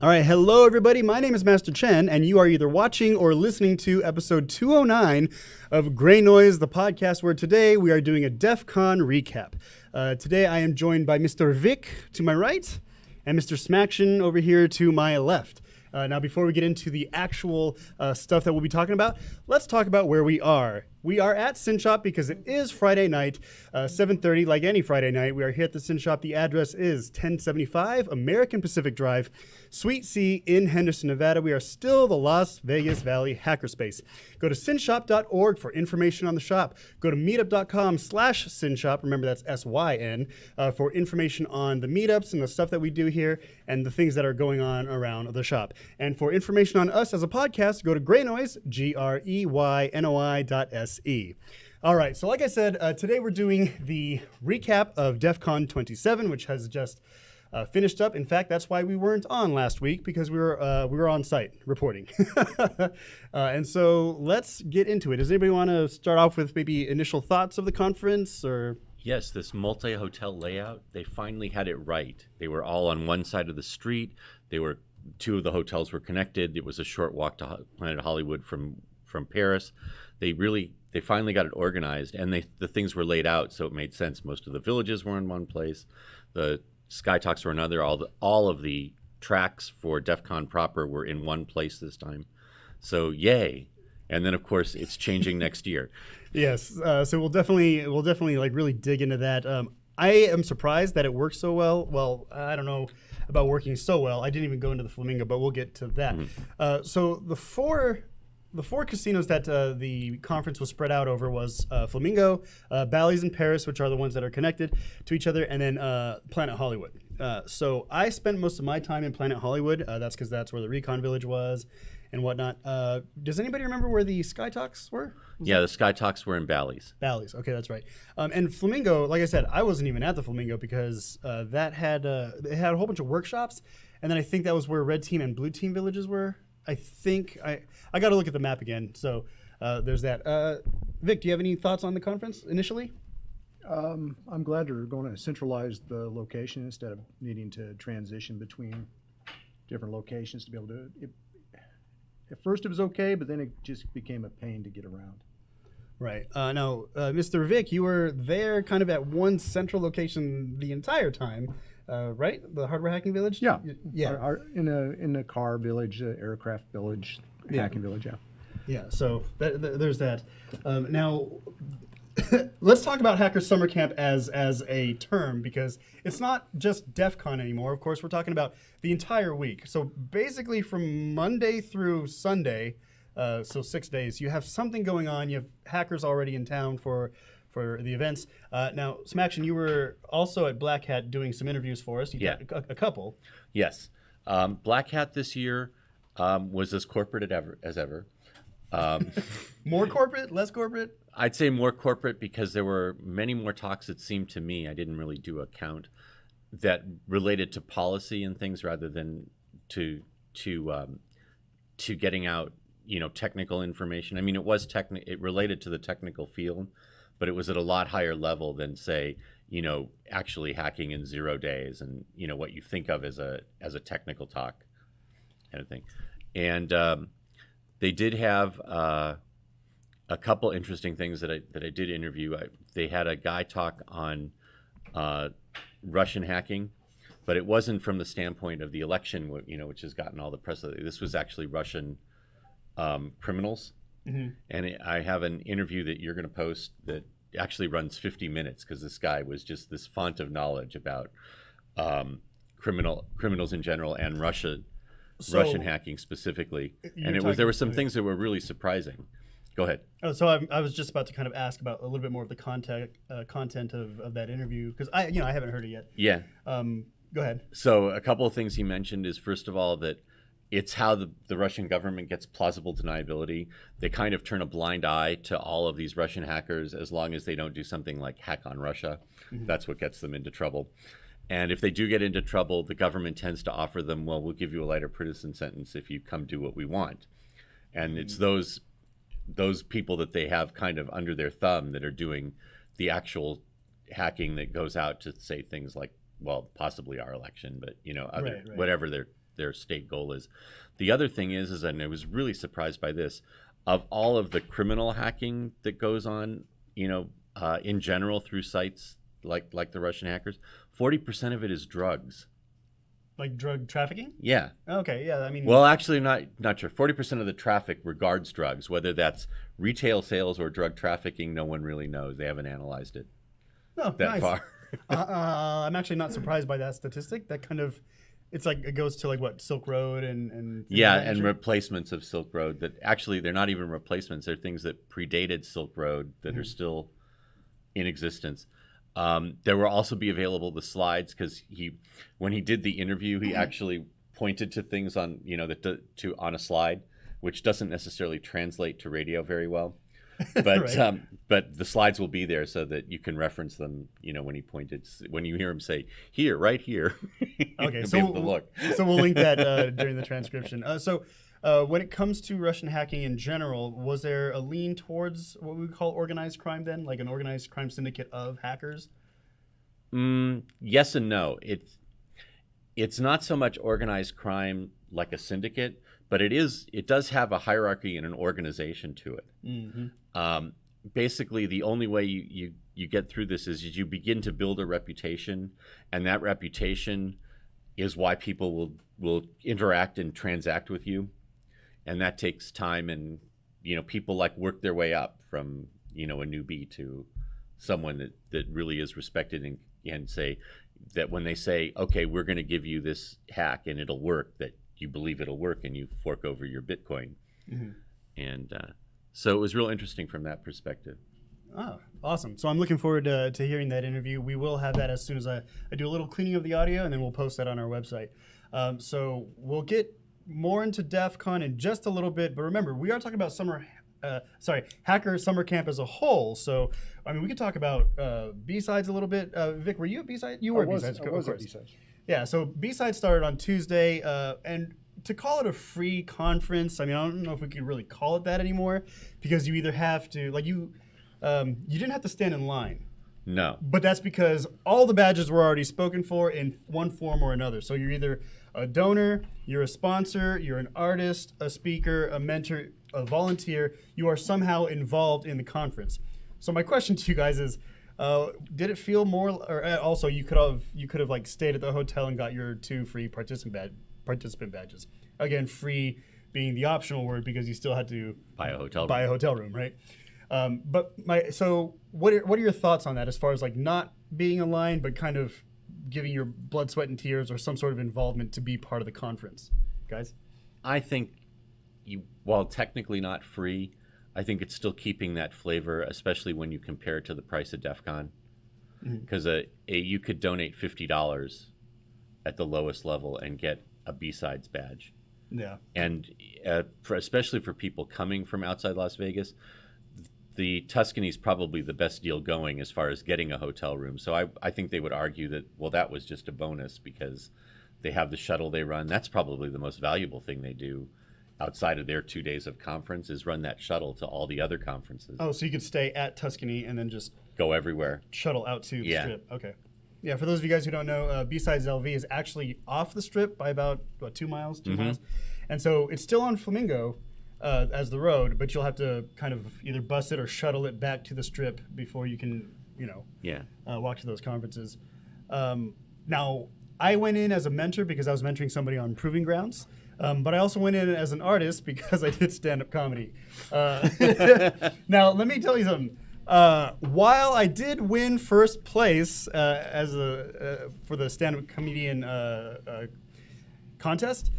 All right, hello everybody. My name is Master Chen, and you are either watching or listening to episode 209 of Greynoise, the podcast where today we are doing a DEFCON recap. Today I am joined by Mr. Vic to my right and Mr. Smaction over here to my left. Now, before we get into the actual stuff that we'll be talking about, let's talk about where we are. We are at Sin Shop because it is Friday night, 7:30, like any Friday night. We are here at the Sin Shop. The address is 1075 American Pacific Drive, Suite C in Henderson, Nevada. We are still the Las Vegas Valley Hackerspace. Go to sinshop.org for information on the shop. Go to meetup.com/sinshop. Remember, that's SYN, for information on the meetups and the stuff that we do here and the things that are going on around the shop. And for information on us as a podcast, go to Greynoise, GREYNOI.SE. All right, so like I said, today we're doing the recap of DEFCON 27, which has just finished up. In fact, that's why we weren't on last week, because we were on site reporting. And so let's get into it. Does anybody want to start off with maybe initial thoughts of the conference? Or Yes, this multi-hotel layout, they finally had it right. They were all on one side of the street. Two of the hotels were connected. It was a short walk to Planet Hollywood from Paris. They finally got it organized, and the things were laid out, so it made sense. Most of the villages were in one place. The Sky Talks were another. All of the tracks for DEFCON proper were in one place this time. So yay. And then, of course, it's changing next year. Yes, so we'll definitely like really dig into that. I am surprised that it works so well. Well, I don't know about working so well. I didn't even go into the Flamingo, but we'll get to that. So the four casinos that the conference was spread out over was Flamingo, Bally's in Paris, which are the ones that are connected to each other, and then Planet Hollywood. So I spent most of my time in Planet Hollywood. That's because that's where the Recon Village was and whatnot. Does anybody remember where the Sky Talks were? The Sky Talks were in Bally's. Bally's, okay, that's right. And Flamingo, like I said, I wasn't even at the Flamingo because it had a whole bunch of workshops, and then I think that was where Red Team and Blue Team villages were. I think I got to look at the map again. So there's that. Vic, do you have any thoughts on the conference initially? I'm glad they're going to centralize the location instead of needing to transition between different locations to be able to. At first it was okay, but then it just became a pain to get around. Right. Now, Mr. Vic, you were there kind of at one central location the entire time, right? The hardware hacking village? Yeah. Yeah. In the car village, aircraft village, hacking village, yeah. Yeah, so there's that. Now, let's talk about Hacker Summer Camp as a term, because it's not just DEF CON anymore. Of course, we're talking about the entire week. So basically from Monday through Sunday, so 6 days, you have something going on. You have hackers already in town for the events. Now, Smaction, you were also at Black Hat doing some interviews for us. You did a couple. Yes. Black Hat this year was as corporate as ever. More corporate, less corporate? I'd say more corporate, because there were many more talks, it seemed to me, I didn't really do a count, that related to policy and things rather than to getting out, technical information. I mean, it related to the technical field, but it was at a lot higher level than, say, actually hacking in 0 days and, what you think of as a technical talk kind of thing. And they did have a couple interesting things that I did interview. They had a guy talk on Russian hacking, but it wasn't from the standpoint of the election, which has gotten all the press. This was actually Russian criminals. Mm-hmm. And I have an interview that you're going to post that actually runs 50 minutes, because this guy was just this font of knowledge about criminals in general and Russian hacking specifically. And there were some things that were really surprising. Go ahead. Oh, so I was just about to kind of ask about a little bit more of the content of that interview, because I haven't heard it yet. Yeah. Go ahead. So a couple of things he mentioned is, first of all, that it's how the Russian government gets plausible deniability. They kind of turn a blind eye to all of these Russian hackers as long as they don't do something like hack on Russia. Mm-hmm. That's what gets them into trouble. And if they do get into trouble, the government tends to offer them, well, we'll give you a lighter prison sentence if you come do what we want. And it's those people that they have kind of under their thumb that are doing the actual hacking that goes out to say things like, well, possibly our election, but whatever their state goal is. The other thing is, and I was really surprised by this, of all of the criminal hacking that goes on, in general through sites like the Russian hackers, 40% of it is drugs. Like drug trafficking? Yeah. Okay, yeah, I mean... Well, actually, not sure. 40% of the traffic regards drugs. Whether that's retail sales or drug trafficking, no one really knows. They haven't analyzed it far. I'm actually not surprised by that statistic. That kind of... It's like it goes to like what, Silk Road and and replacements of Silk Road that actually they're not even replacements. They're things that predated Silk Road that are still in existence. There will also be available the slides, because when he did the interview, he actually pointed to things on on a slide, which doesn't necessarily translate to radio very well. But Right. but the slides will be there so that you can reference them. When he pointed, when you hear him say here, right here, Okay, you'll so be able to look. so we'll link that during the transcription. When it comes to Russian hacking in general, was there a lean towards what we would call organized crime then, like an organized crime syndicate of hackers? Yes and no. It's not so much organized crime like a syndicate, but it does have a hierarchy and an organization to it. Mm-hmm. Basically, the only way you get through this is you begin to build a reputation, and that reputation is why people will interact and transact with you, and that takes time. And people like work their way up from a newbie to someone that really is respected, and say that when they say, okay, we're going to give you this hack and it'll work, that you believe it'll work and you fork over your Bitcoin. Mm-hmm. And so it was real interesting from that perspective. Oh, awesome. So I'm looking forward to hearing that interview. We will have that as soon as I do a little cleaning of the audio, and then we'll post that on our website. So we'll get more into DEFCON in just a little bit. But remember, we are talking about Hacker Summer Camp as a whole. So, I mean, we could talk about B-Sides a little bit. Vic, were you at B-Sides? You were at B-Sides, I was at B-Sides. Yeah, so B-Sides started on Tuesday, and to call it a free conference, I mean, I don't know if we could really call it that anymore, because you either have to, you didn't have to stand in line. No. But that's because all the badges were already spoken for in one form or another. So you're either a donor, you're a sponsor, you're an artist, a speaker, a mentor, a volunteer. You are somehow involved in the conference. So my question to you guys is, did it feel more, or also you could have stayed at the hotel and got your 2 free participant badges. Again, free being the optional word because you still had to Buy a hotel room, right? So what are your thoughts on that as far as not being aligned, but kind of giving your blood, sweat, and tears or some sort of involvement to be part of the conference, guys? I think while technically not free, I think it's still keeping that flavor, especially when you compare it to the price of DEFCON. Because you could donate $50 at the lowest level and get a B-Sides badge. Yeah. And especially for people coming from outside Las Vegas, the Tuscany is probably the best deal going as far as getting a hotel room. So I think they would argue that, well, that was just a bonus because they have the shuttle they run. That's probably the most valuable thing they do outside of their 2 days of conference is run that shuttle to all the other conferences. Oh, so you could stay at Tuscany and then just go everywhere. Shuttle out to the Strip. Okay. Yeah, for those of you guys who don't know, B-Sides LV is actually off the Strip by about, 2 miles? 2 miles? And so it's still on Flamingo as the road, but you'll have to kind of either bus it or shuttle it back to the Strip before you can, walk to those conferences. Now, I went in as a mentor because I was mentoring somebody on Proving Grounds. But I also went in as an artist because I did stand-up comedy. Now, let me tell you something. While I did win first place for the stand-up comedian contest,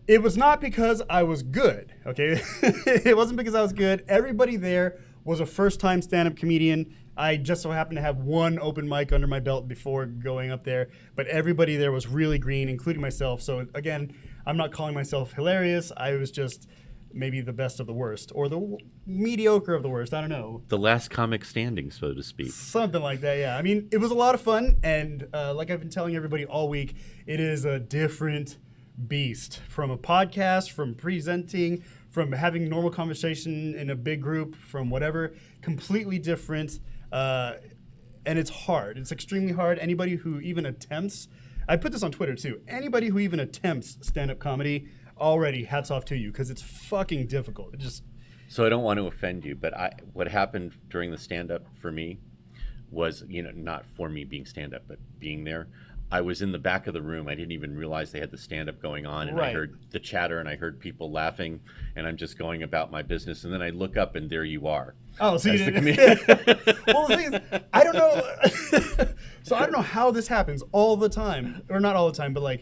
it was not because I was good, okay? It wasn't because I was good. Everybody there was a first-time stand-up comedian. I just so happened to have one open mic under my belt before going up there, but everybody there was really green, including myself. So again, I'm not calling myself hilarious. I was just maybe the best of the worst, or the mediocre of the worst. I don't know. The last comic standing, so to speak. Something like that, yeah. I mean, it was a lot of fun, and like I've been telling everybody all week, it is a different beast from a podcast, from presenting, from having normal conversation in a big group, from whatever, completely different. And it's hard. It's extremely hard. Anybody who even attempts, I put this on Twitter too, anybody who even attempts stand-up comedy, already hats off to you because it's fucking difficult. It just. So I don't want to offend you, but what happened during the stand-up for me was, not for me being stand-up, but being there. I was in the back of the room. I didn't even realize they had the stand-up going on, and I heard the chatter, and I heard people laughing, and I'm just going about my business, and then I look up, and there you are. Oh, so you didn't. Well, the thing is, I don't know. So I don't know how this happens all the time, or not all the time, but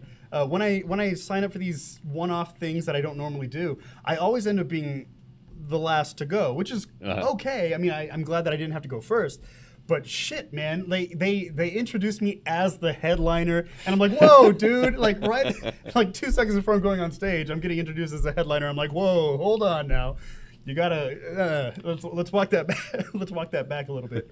when I sign up for these one-off things that I don't normally do, I always end up being the last to go, which is okay. I mean, I'm glad that I didn't have to go first. But shit, man, they introduced me as the headliner, and I'm like, whoa, dude, right, 2 seconds before I'm going on stage, I'm getting introduced as the headliner. I'm like, whoa, hold on now. You gotta let's walk that back. Let's walk that back a little bit.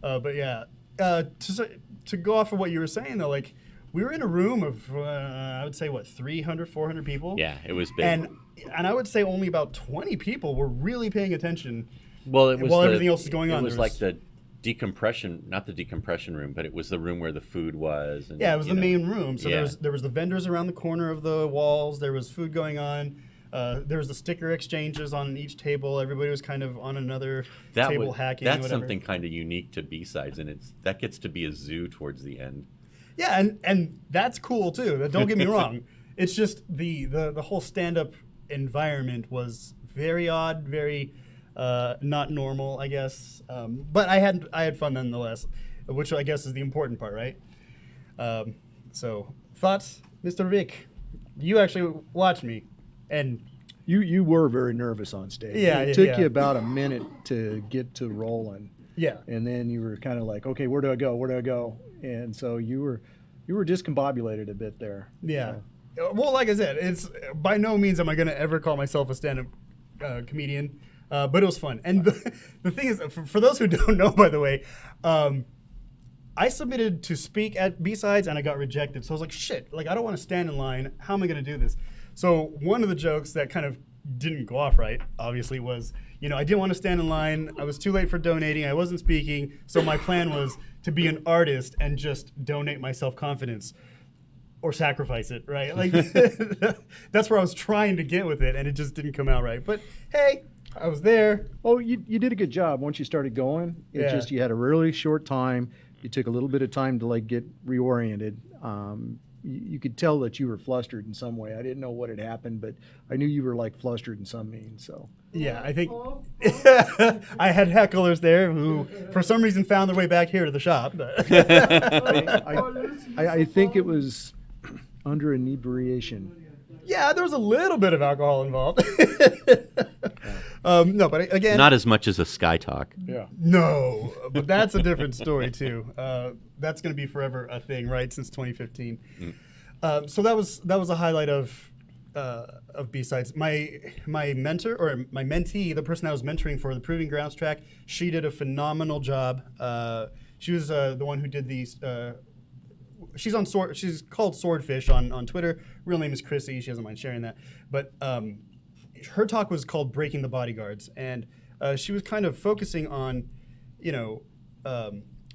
But yeah, to go off of what you were saying though, like we were in a room of I would say what 300, 400 people. Yeah, it was big. And I would say only about 20 people were really paying attention. Well, it was while everything else is going on. It was like the decompression, not the decompression room, but it was the room where the food was. And, yeah, it was the main room. So Yeah. there was the vendors around the corner of the walls. There was food going on. There was the sticker exchanges on each table. Everybody was kind of on another table hacking. That's whatever. something kind of unique to B-sides, and that gets to be a zoo towards the end. Yeah, and that's cool too. Don't get me wrong. It's just the whole stand-up environment was very odd, very not normal, I guess. But I had fun nonetheless, which I guess is the important part, right? So thoughts, Mr. Vic? You actually watched me, and You were very nervous on stage. Yeah, It took yeah. you about a minute to get to rolling. yeah, And then you were kind of like, okay, where do I go? Where do I go? And so you were discombobulated a bit there. yeah. Well, like I said, it's by no means am I going to ever call myself a stand-up comedian, but it was fun. And the thing is, for those who don't know, by the way, I submitted to speak at B-Sides and I got rejected. So I was like, shit, like I don't want to stand in line. How am I going to do this? So one of the jokes that kind of didn't go off right, obviously, was, I didn't want to stand in line. I was too late for donating. I wasn't speaking. So my plan was to be an artist and just donate my self-confidence or sacrifice it, right? Like that's where I was trying to get with it, and it just didn't come out right. But hey, I was there. Oh, you did a good job once you started going. It's Yeah. just you had a really short time. You took a little bit of time to like get reoriented. You could tell that you were flustered in some way. I didn't know what had happened, but I knew you were like flustered in some means. So Yeah, I think I had hecklers there who, for some reason, found their way back here to the shop. I think it was under inebriation. Yeah, there was a little bit of alcohol involved. No, but again, Not as much as a Sky Talk. Yeah. no, but that's a different story too. That's going to be forever a thing, right? Since 2015. So that was a highlight of B-Sides. My mentor or my mentee, the person I was mentoring for the Proving Grounds track, she did a phenomenal job. She was the one who did these. She's called Swordfish on Twitter. Real name is Chrissy. She doesn't mind sharing that. But her talk was called Breaking the Bodyguards, and she was kind of focusing on,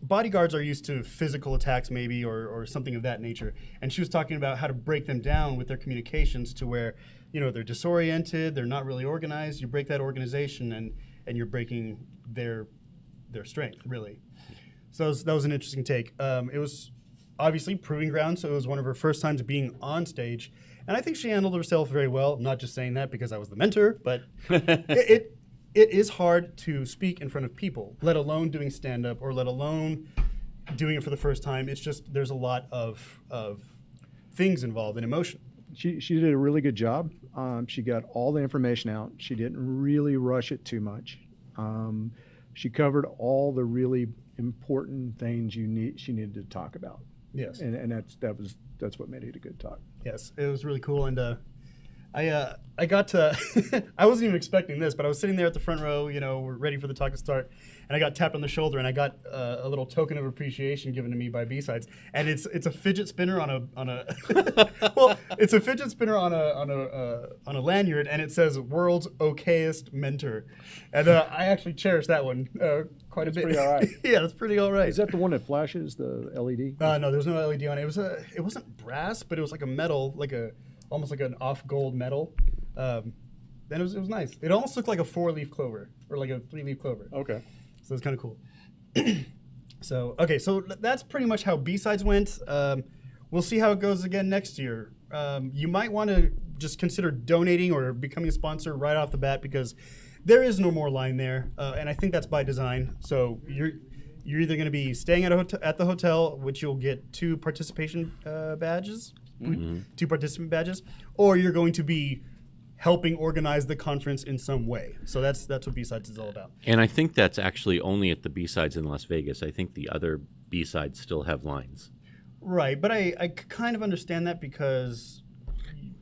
bodyguards are used to physical attacks maybe or something of that nature. And she was talking about how to break them down with their communications to where, they're disoriented, they're not really organized. You break that organization and you're breaking their strength, really. So that was an interesting take. It was obviously Proving Ground, so it was one of her first times being on stage. And I think she handled herself very well. I'm not just saying that because I was the mentor, but it is hard to speak in front of people, let alone doing stand-up or let alone doing it for the first time. It's just there's a lot of things involved in emotion. She did a really good job. She got all the information out. She didn't really rush it too much. She covered all the really important things she needed to talk about. Yes. And that's what made it a good talk. Yes, it was really cool, and I got to. I wasn't even expecting this, but I was sitting there at the front row. We're ready for the talk to start, and I got tapped on the shoulder, and I got a little token of appreciation given to me by B-Sides, and it's a fidget spinner on a well, it's a fidget spinner on a lanyard, and it says "World's Okayest Mentor," and I actually cherish that one quite a bit. pretty all right. Yeah, that's pretty all right. Is that the one that flashes the LED? No, there's no LED on it. It wasn't brass, but it was like a metal, almost like an off gold metal. And it was nice. It almost looked like a 4-leaf clover or like a 3-leaf clover. Okay. So it's kind of cool. So that's pretty much how B-Sides went. We'll see how it goes again next year. You might want to just consider donating or becoming a sponsor right off the bat because there is no more line there, and I think that's by design. So you're either going to be staying at the hotel, which you'll get 2 participation badges, 2 participant badges, or you're going to be helping organize the conference in some way. So that's what B-Sides is all about. And I think that's actually only at the B-Sides in Las Vegas. I think the other B-Sides still have lines. Right, but I kind of understand that because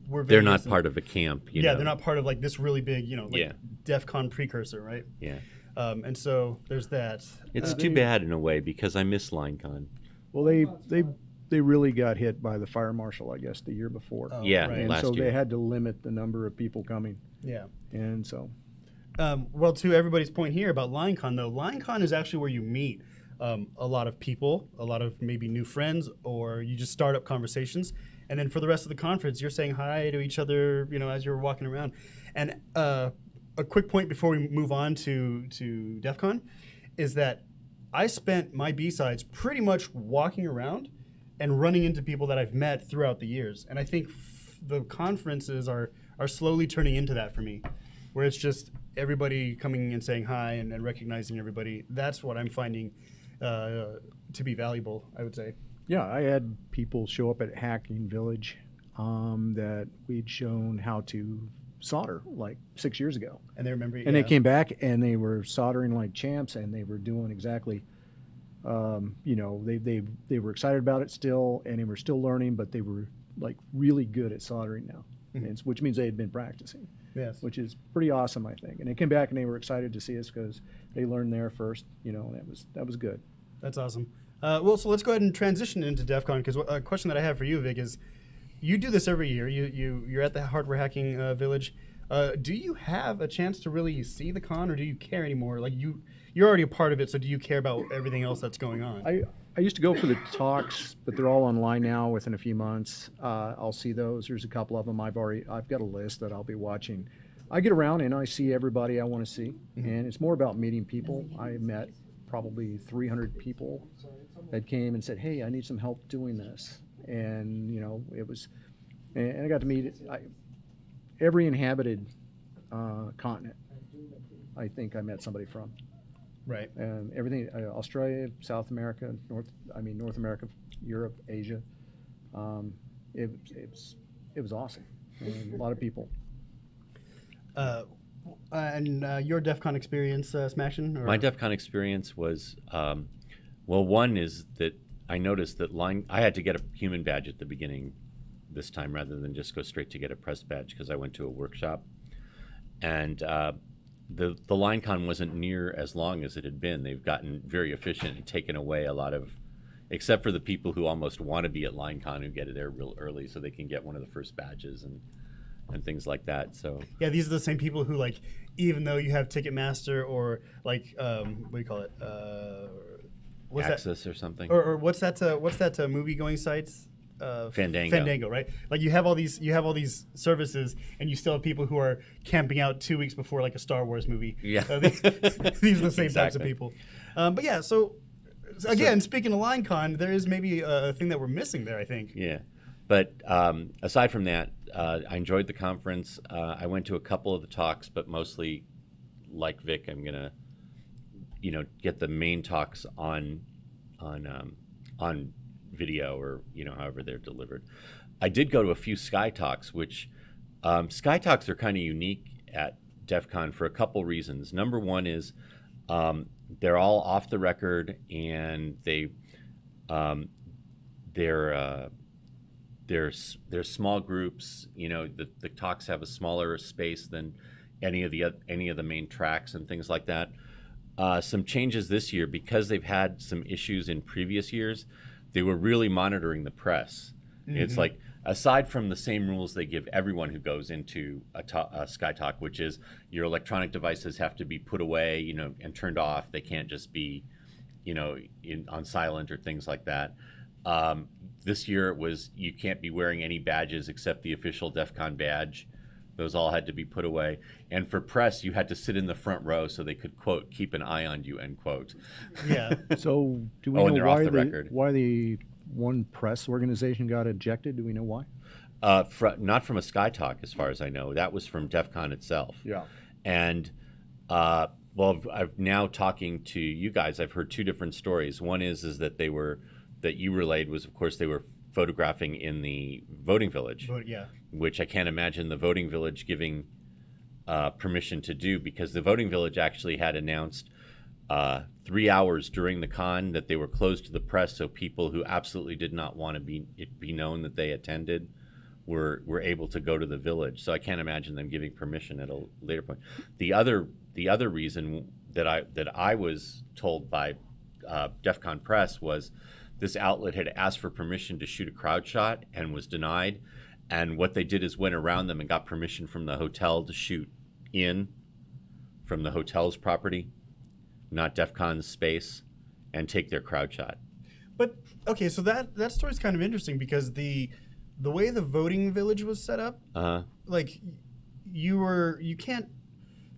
we're They're Vegas not part of a camp. You yeah, know? they're not part of like this really big, you know, like Yeah. DEFCON precursor, right? Yeah. And so there's that. It's too bad in a way because I miss LineCon. Well, they really got hit by the fire marshal, I guess, the year before. Oh, Yeah, right. And last so year. they had to limit the number of people coming. Yeah. And so, Well, to everybody's point here about LineCon, though, LineCon is actually where you meet a lot of people, a lot of maybe new friends, or you just start up conversations. And then for the rest of the conference, you're saying hi to each other, you know, as you're walking around. And a quick point before we move on to DEFCON is that I spent my B-sides pretty much walking around and running into people that I've met throughout the years. And I think the conferences are slowly turning into that for me, where it's just everybody coming and saying hi and recognizing everybody. That's what I'm finding to be valuable, I would say. yeah, I had people show up at Hacking Village that we'd shown how to solder like 6 years ago. And they remember, And they came back and they were soldering like champs, and they were doing exactly, you know, they were excited about it still, and they were still learning, but they were like really good at soldering now, which means they had been practicing, Yes. which is pretty awesome, I think. And they came back and they were excited to see us because they learned there first, you know, and that was good. That's awesome. Well, so let's go ahead and transition into DEFCON, because a question that I have for you, Vic, is you do this every year. You're at the Hardware Hacking Village. Do you have a chance to really see the con, or do you care anymore? Like you're already a part of it, so do you care about everything else that's going on? I used to go for the talks, but they're all online now. Within a few months, I'll see those. There's a couple of them I've got a list that I'll be watching. I get around and I see everybody I want to see, and it's more about meeting people. I met probably 300 people that came and said, "Hey, I need some help doing this," and you know, it was, and I got to meet every inhabited continent. I think I met somebody from. Right. Everything, Australia, South America, North America, Europe, Asia. It was awesome. And a lot of people. And your DEFCON experience, Smashin'? Or? My DEFCON experience was, well, one is that I noticed that I had to get a human badge at the beginning this time rather than just go straight to get a press badge because I went to a workshop. And the LineCon wasn't near as long as it had been. They've gotten very efficient and taken away a lot of, except for the people who almost want to be at LineCon who get there real early so they can get one of the first badges and things like that. So yeah, these are the same people who, like, even though you have Ticketmaster or like what do you call it? What's Access or something. Or what's that movie going sites? Fandango, right? Like you have all these services, and you still have people who are camping out 2 weeks before like a Star Wars movie. Yeah. These are the same types of Exactly. people. But yeah, so again, speaking of LineCon, there is maybe a thing that we're missing there, I think. Yeah. But aside from that, I enjoyed the conference. I went to a couple of the talks, but mostly, like Vic, I'm gonna, get the main talks on video or however they're delivered. I did go to a few Sky Talks, which Sky Talks are kind of unique at DEF CON for a couple reasons. Number one is they're all off the record, and they're small groups. The talks have a smaller space than any of the main tracks and things like that. Some changes this year because they've had some issues in previous years. They were really monitoring the press. Mm-hmm. It's like, aside from the same rules they give everyone who goes into a Sky Talk, which is your electronic devices have to be put away, and turned off. They can't just be, on silent or things like that. This year it was you can't be wearing any badges except the official DEF CON badge. Those all had to be put away. And for press, you had to sit in the front row so they could, quote, keep an eye on you, end quote. Yeah. So do we and know they're off the record. why the one press organization got ejected? Do we know why? Not from a Sky Talk, as far as I know. That was from DEF CON itself. Yeah. And, I've now talking to you guys, I've heard two different stories. One is that that you relayed was, of course, they were photographing in the voting village. Yeah. Which I can't imagine the voting village giving permission to do, because the voting village actually had announced 3 hours during the con that they were closed to the press, so people who absolutely did not want to be known that they attended were able to go to the village. So I can't imagine them giving permission at a later point. The other reason that I was told by DEFCON Press was this outlet had asked for permission to shoot a crowd shot and was denied. And what they did is went around them and got permission from the hotel to shoot in from the hotel's property, not DEFCON's space, and take their crowd shot. But okay, so that story's kind of interesting because the way the voting village was set up, like you can't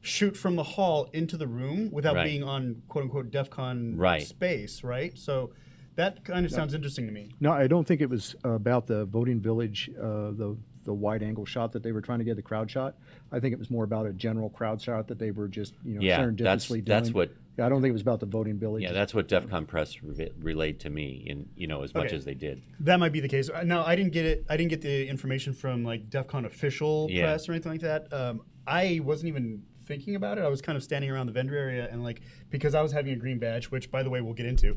shoot from the hall into the room without being on quote unquote DEFCON space, right? So that kind of sounds interesting to me. No, I don't think it was about the voting village, the wide angle shot that they were trying to get, the crowd shot. I think it was more about a general crowd shot that they were just serendipitously doing. That's what. Yeah, I don't think it was about the voting village. Yeah, that's what DEFCON Press relayed to me, in as much as they did. That might be the case. No, I didn't get it. I didn't get the information from like DEFCON official press or anything like that. I wasn't even thinking about it. I was kind of standing around the vendor area and like, because I was having a green badge, which by the way we'll get into.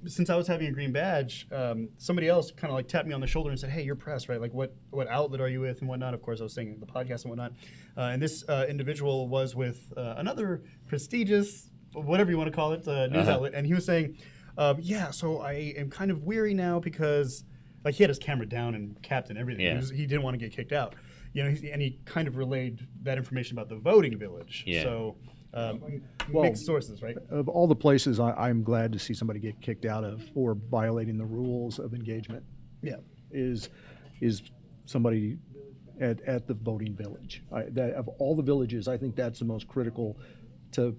Since I was having a green badge, somebody else kind of like tapped me on the shoulder and said, "Hey, you're press, right? Like what outlet are you with and whatnot?" Of course, I was saying the podcast and whatnot. And this individual was with another prestigious, whatever you want to call it, news outlet, and he was saying, so I am kind of weary now because like he had his camera down and capped and everything. Yeah. He didn't want to get kicked out. And he kind of relayed that information about the voting village. Yeah. So mixed sources, right? Of all the places I'm glad to see somebody get kicked out of for violating the rules of engagement, is somebody at the voting village. Of all the villages, I think that's the most critical to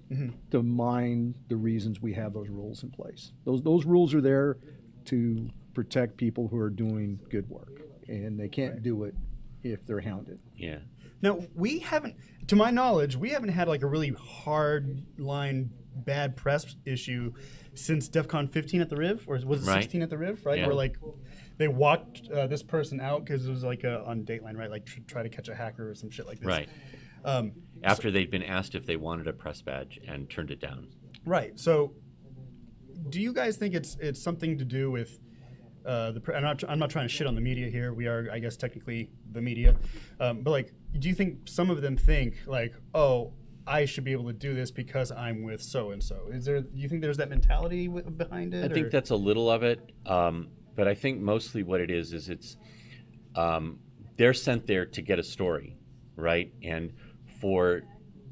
mind the reasons we have those rules in place. Those rules are there to protect people who are doing good work, and they can't do it if they're hounded. Yeah. Now, we haven't, to my knowledge, we haven't had like a really hard line bad press issue since DEFCON 15 at the Riv, or was it 16 at the Riv, right? Yeah. Where like they walked this person out because it was like on Dateline, right? Like try to catch a hacker or some shit like this. Right. After they'd been asked if they wanted a press badge and turned it down. Right. So, do you guys think it's something to do with I'm not trying to shit on the media here. We are, I guess, technically the media. But like, do you think some of them think like, oh, I should be able to do this because I'm with so and so? Do you think there's that mentality behind it? I think that's a little of it, but I think mostly what it is it's they're sent there to get a story, right? And for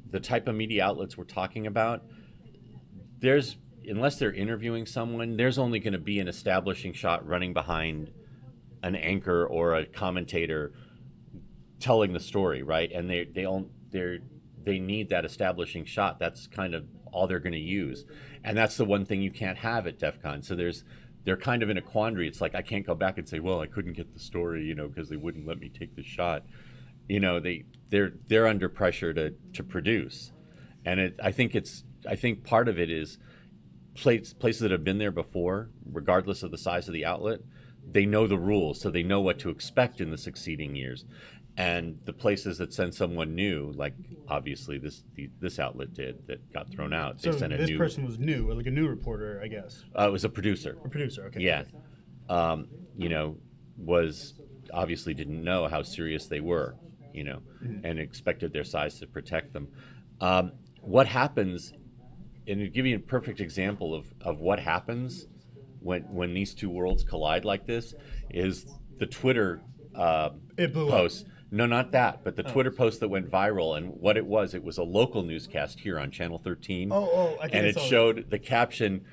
the type of media outlets we're talking about, unless they're interviewing someone, there's only going to be an establishing shot running behind an anchor or a commentator telling the story, right? And they need that establishing shot. That's kind of all they're going to use, and that's the one thing you can't have at DEFCON. So they're kind of in a quandary. It's like I can't go back and say, well, I couldn't get the story, because they wouldn't let me take the shot. They're under pressure to produce, and I think part of it is places that have been there before, regardless of the size of the outlet, they know the rules, so they know what to expect in the succeeding years. And the places that send someone new, like obviously this outlet did, that got thrown out. They so sent this person was new, like a new reporter, I guess. It was a producer. A producer, okay. Yeah. Was obviously didn't know how serious they were, and expected their size to protect them. What happens, and to give you a perfect example of what happens when these two worlds collide like this, is the Twitter It blew post. No, not that, but the Twitter post that went viral, and what it was a local newscast here on Channel 13. I think and it showed the caption,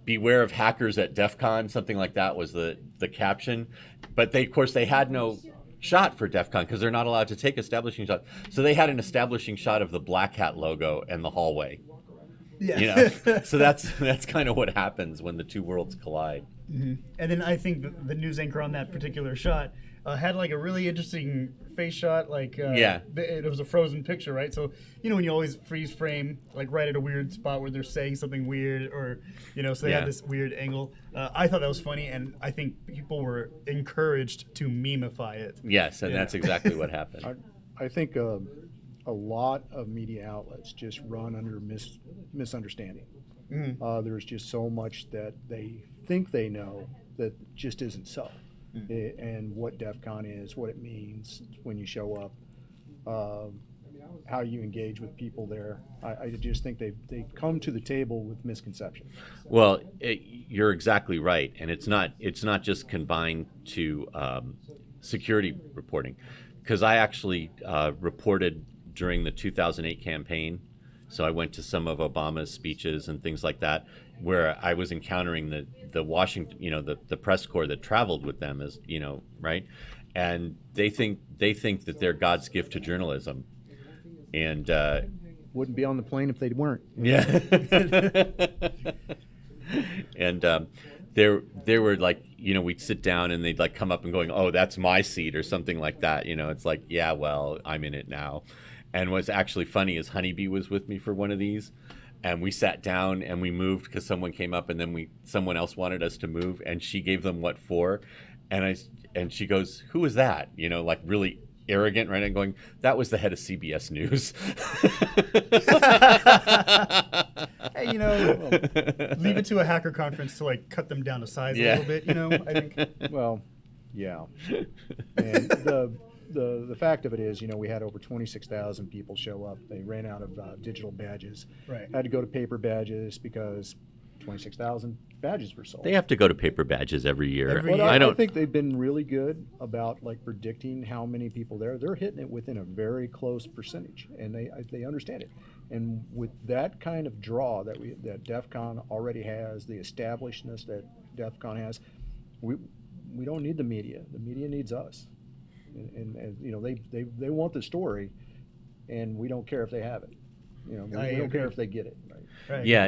"Beware of hackers at DEFCON," something like that was the caption. But of course, they had no shot for DEFCON because they're not allowed to take establishing shots. So they had an establishing shot of the Black Hat logo and the hallway. Yeah. So that's kind of what happens when the two worlds collide. Mm-hmm. And then I think the news anchor on that particular shot had like a really interesting face shot. Like it was a frozen picture, right? So when you always freeze frame like right at a weird spot where they're saying something weird, or so they had this weird angle. I thought that was funny, and I think people were encouraged to memify it. Yes, and that's exactly what happened. I think a lot of media outlets just run under misunderstanding. Mm-hmm. There's just so much that they think they know that just isn't so. and what DEFCON is, what it means when you show up, how you engage with people there. I just think they come to the table with misconceptions. Well, you're exactly right, and it's not just confined to security reporting, because I actually reported during the 2008 campaign. So I went to some of Obama's speeches and things like that, where I was encountering the Washington, the press corps that traveled with them, as right, and they think that they're God's gift to journalism, and Wouldn't be on the plane if they weren't. yeah, and they were like, we'd sit down and they'd like come up and going, oh, that's my seat or something like that. It's like, yeah, well, I'm in it now. And what's actually funny is Honeybee was with me for one of these, and we sat down and we moved because someone came up, and then someone else wanted us to move, and she gave them what for, and she goes, who is that? Like really arrogant, right? And going, that was the head of CBS News. Hey, leave it to a hacker conference to like cut them down to size a little bit. I think. Well, yeah. And the fact of it is, we had over 26,000 people show up. They ran out of digital badges. Right. Had to go to paper badges because 26,000 badges were sold. They have to go to paper badges every year. Well, I don't I think they've been really good about like predicting how many people there. They're hitting it within a very close percentage, and they understand it. And with that kind of draw that DEFCON already has, the establishedness that DEFCON has, we don't need the media. The media needs us. And they want the story, and we don't care if they have it. We don't care if they get it. Right. Yeah,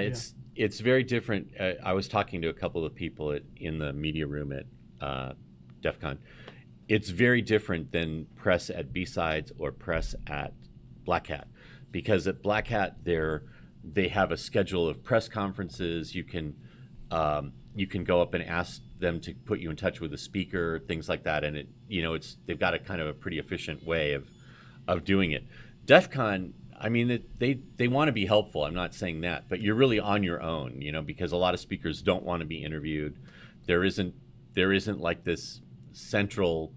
it's very different. I was talking to a couple of people in the media room at DEFCON. It's very different than press at B-Sides or press at Black Hat, because at Black Hat they have a schedule of press conferences. You can go up and ask them to put you in touch with a speaker, things like that, and they've got a kind of a pretty efficient way of doing it. DEFCON, I mean, they want to be helpful. I'm not saying that, but you're really on your own, because a lot of speakers don't want to be interviewed. There isn't like this central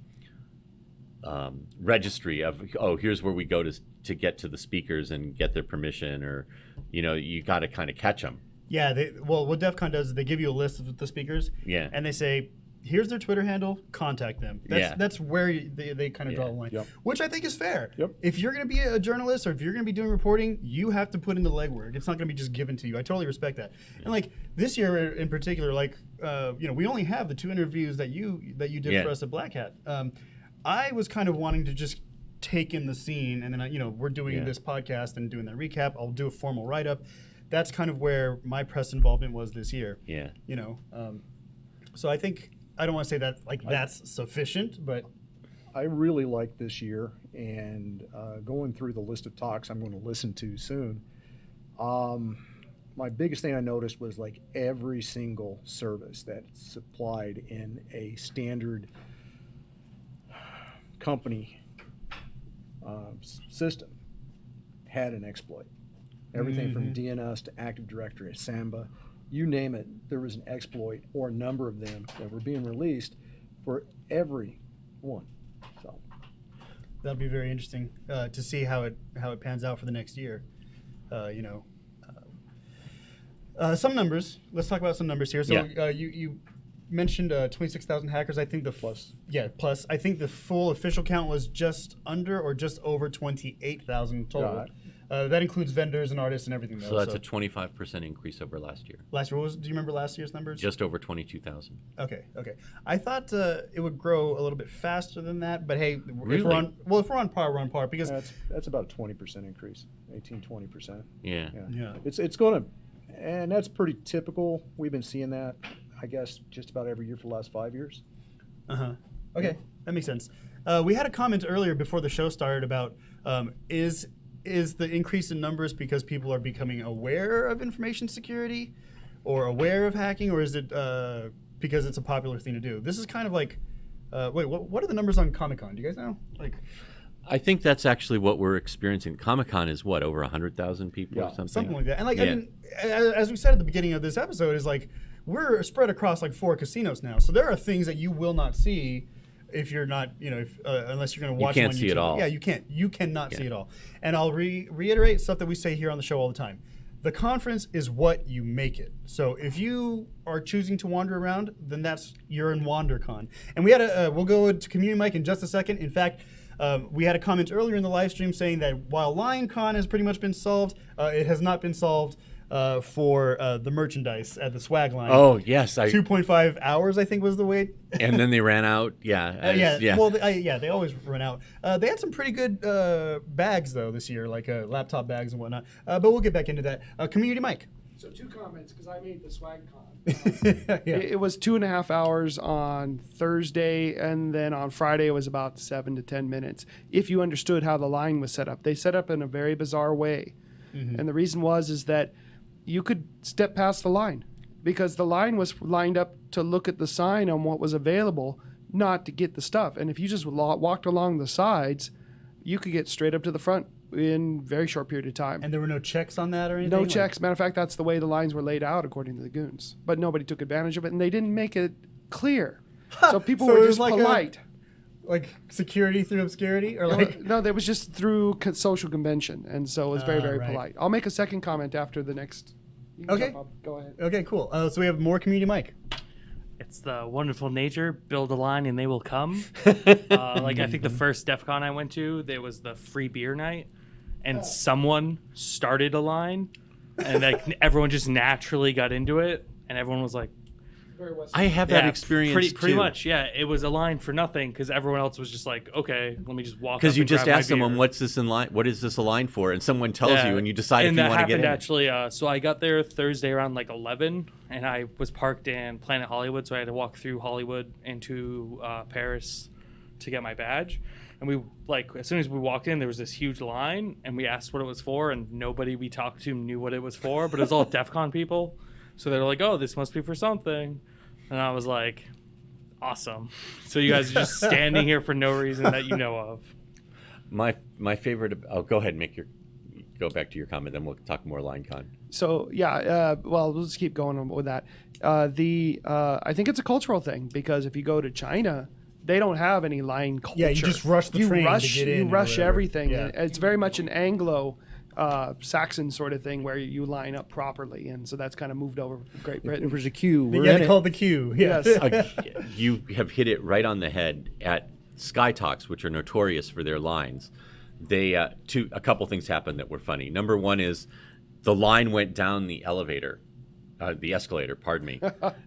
registry of, oh, here's where we go to get to the speakers and get their permission, or you got to kind of catch them. Yeah, what DEFCON does is they give you a list of the speakers, Yeah. and they say, here's their Twitter handle, contact them. That's where they kind of draw the line, Yep. which I think is fair. Yep. If you're going to be a journalist or if you're going to be doing reporting, you have to put in the legwork. It's not going to be just given to you. I totally respect that. And like this year in particular, like we only have the 2 interviews that you did for us at Black Hat. I was kind of wanting to just take in the scene, and then we're doing this podcast and doing that recap. I'll do a formal write-up. That's kind of where my press involvement was this year. Yeah. So I think, I don't want to say that that's sufficient, but I really like this year, and going through the list of talks I'm going to listen to soon. My biggest thing I noticed was like every single service that's supplied in a standard company system had an exploit. Everything from DNS to Active Directory, Samba, you name it, there was an exploit or a number of them that were being released for every one. So that'll be very interesting to see how it pans out for the next year. Some numbers. Let's talk about some numbers here. So you mentioned 26,000 hackers. I think plus. I think the full official count was just under or just over 28,000 total. That includes vendors and artists and everything. So that's a 25% increase over last year. Last year, do you remember last year's numbers? Just over 22,000. Okay. I thought it would grow a little bit faster than that, but hey, Really? if we're on par, we're on par, because that's about a 20% increase, 18-20%. Yeah. It's going to, and that's pretty typical. We've been seeing that, I guess, just about every year for the last 5 years. Okay, that makes sense. We had a comment earlier before the show started about is the increase in numbers because people are becoming aware of information security or aware of hacking, or is it because it's a popular thing to do? This is kind of like, what are the numbers on Comic-Con? Do you guys know? I think that's actually what we're experiencing. Comic-Con is what, over 100,000 people or something? Something like that. And like, I mean, as we said at the beginning of this episode, is like, we're spread across like 4 casinos now. So there are things that you will not see if you're not, unless you're going to watch can't them on see YouTube. it all. Yeah, you can't. You cannot see it all. And I'll reiterate stuff that we say here on the show all the time. The conference is what you make it. So if you are choosing to wander around, then you're in WanderCon. And we had we'll go to Community Mike in just a second. In fact, we had a comment earlier in the live stream saying that while LionCon has pretty much been solved, it has not been solved for the merchandise at the swag line. Oh, yes. 2.5 hours, I think, was the wait. And then they ran out. Yeah. Well, they always run out. They had some pretty good bags, though, this year, like laptop bags and whatnot. But we'll get back into that. Community Mike. So 2 comments, because I made the swag con. Yeah. It was 2.5 hours on Thursday, and then on Friday it was about 7 to 10 minutes. If you understood how the line was set up, they set up in a very bizarre way, and the reason is that you could step past the line because the line was lined up to look at the sign on what was available, not to get the stuff. And if you just walked along the sides, you could get straight up to the front in a very short period of time. And there were no checks on that or anything? No checks. Matter of fact, that's the way the lines were laid out, according to the goons. But nobody took advantage of it, and they didn't make it clear. So people So it were was just like polite. Like security through obscurity? Or like... No, that was just through social convention, and so it was very, very right. polite. I'll make a second comment after the next. You can Okay. jump up. Go ahead. Okay, cool. So we have more Community Mike. It's the wonderful nature. Build a line and they will come. Like I think the first DEFCON I went to, there was the free beer night, and someone started a line, and like everyone just naturally got into it, and everyone was like, Very Western. I have that experience pretty too. much, yeah. It was a line for nothing because everyone else was just like, okay, let me just walk. Because up you and just grab my ask someone, beer. "What's this in line? What is this a line for?" And someone tells Yeah. you, and you decide And if you that want to get happened in. actually. So I got there Thursday around like 11, and I was parked in Planet Hollywood, so I had to walk through Hollywood into Paris to get my badge. And we as soon as we walked in, there was this huge line, and we asked what it was for, and nobody we talked to knew what it was for. But it was all DEFCON people, so they're like, "Oh, this must be for something," and I was like, "Awesome!" So you guys are just standing here for no reason that you know of. My favorite. Oh, go ahead, and go back to your comment, then we'll talk more LionCon. So yeah, well, we'll just keep going on with that. I think it's a cultural thing because if you go to China, they don't have any line culture. Yeah, you just rush the train to get in. You or rush whatever. everything. Yeah. It's very much an Anglo Saxon sort of thing where you line up properly, and so that's kind of moved over to Great Britain. There's a queue. We're Yeah, in they it. call it the queue. Yeah. Yes. You have hit it right on the head at Sky Talks, which are notorious for their lines. They a couple things happened that were funny. Number one is the line went down the escalator, pardon me.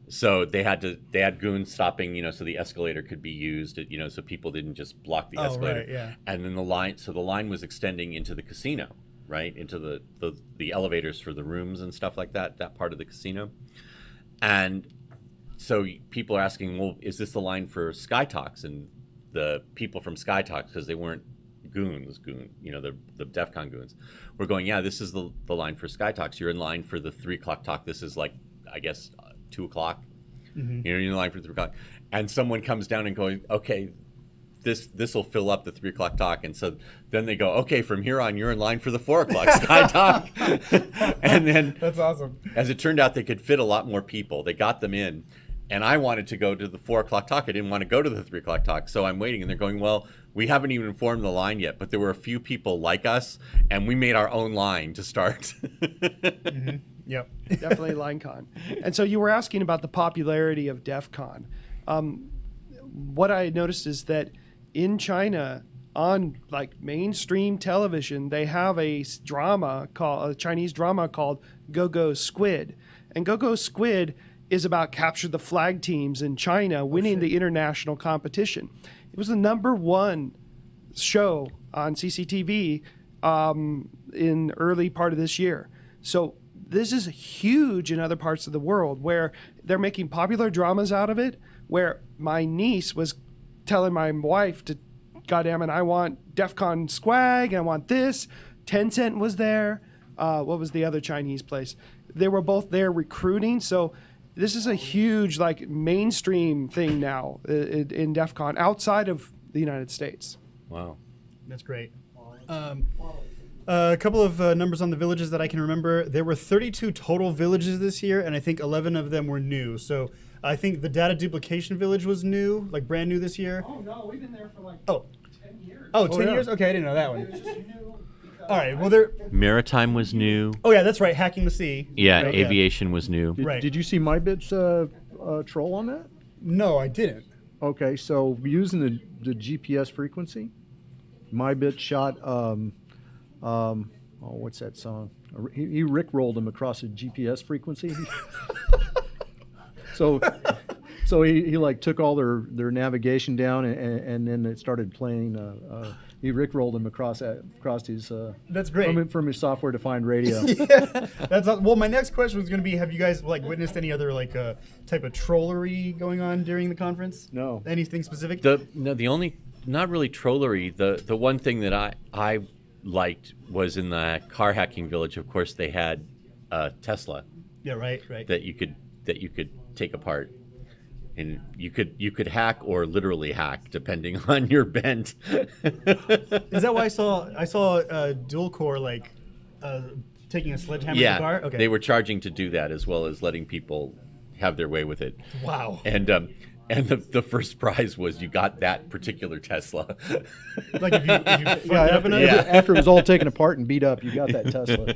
So they had goons stopping, so the escalator could be used, so people didn't just block the escalator. Right, yeah. And then the line was extending into the casino, right? Into the elevators for the rooms and stuff like that part of the casino. And so people are asking, well, is this the line for Sky Talks? And the people from Sky Talks, because they weren't goons, the DEFCON goons, we're going, yeah, this is the line for Sky Talks. You're in line for the 3 o'clock talk. This is like, I guess, 2 o'clock. You're in line for 3 o'clock. And someone comes down and going, okay, this will fill up the 3 o'clock talk. And so then they go, okay, from here on, you're in line for the 4 o'clock Sky Talk. And then That's awesome. as it turned out, they could fit a lot more people. They got them in. And I wanted to go to the 4 o'clock talk. I didn't want to go to the 3 o'clock talk. So I'm waiting. And they're going, well, we haven't even formed the line yet. But there were a few people like us. And we made our own line to start. Yep. Definitely LionCon. And so you were asking about the popularity of DEFCON. What I noticed is that in China, on like mainstream television, they have a Chinese drama called Go Go Squid. And Go Go Squid is about capture the flag teams in China winning the international competition. It was the #1 show on CCTV in early part of this year. So this is huge in other parts of the world where they're making popular dramas out of it, where my niece was telling my wife to, goddamn it, I want DEFCON swag, I want this. Tencent was there. What was the other Chinese place? They were both there recruiting. So this is a huge, like, mainstream thing now in DEFCON outside of the United States. Wow. That's great. A couple of numbers on the villages that I can remember. There were 32 total villages this year, and I think 11 of them were new. So I think the data duplication village was new, like brand new this year. Oh no, we've been there for like 10 years. Oh, 10 yeah. years? Okay, I didn't know that It one. was just new. All right, well, there. Maritime was new. Oh, yeah, that's right. Hacking the sea. Yeah, Right, aviation was new. Right. Did you see MyBit's troll on that? No, I didn't. Okay, so using the GPS frequency, MyBit shot, what's that song? He rickrolled him across a GPS frequency. so he like took all their navigation down and then it started playing. He rickrolled him across his. That's great. From his software-defined radio. Yeah, well. My next question was going to be: have you guys like witnessed any other like type of trollery going on during the conference? No. Anything specific? The only, not really trollery. The one thing that I liked was in the car hacking village. Of course, they had Tesla Yeah. Right. that you could take apart, and you could hack or literally hack depending on your bent. Is that why I saw dual core like taking a sledgehammer to the car? Okay. They were charging to do that as well as letting people have their way with it. Wow. And the first prize was you got that particular Tesla. Like if you fucked it up enough? After it was all taken apart and beat up, you got that Tesla.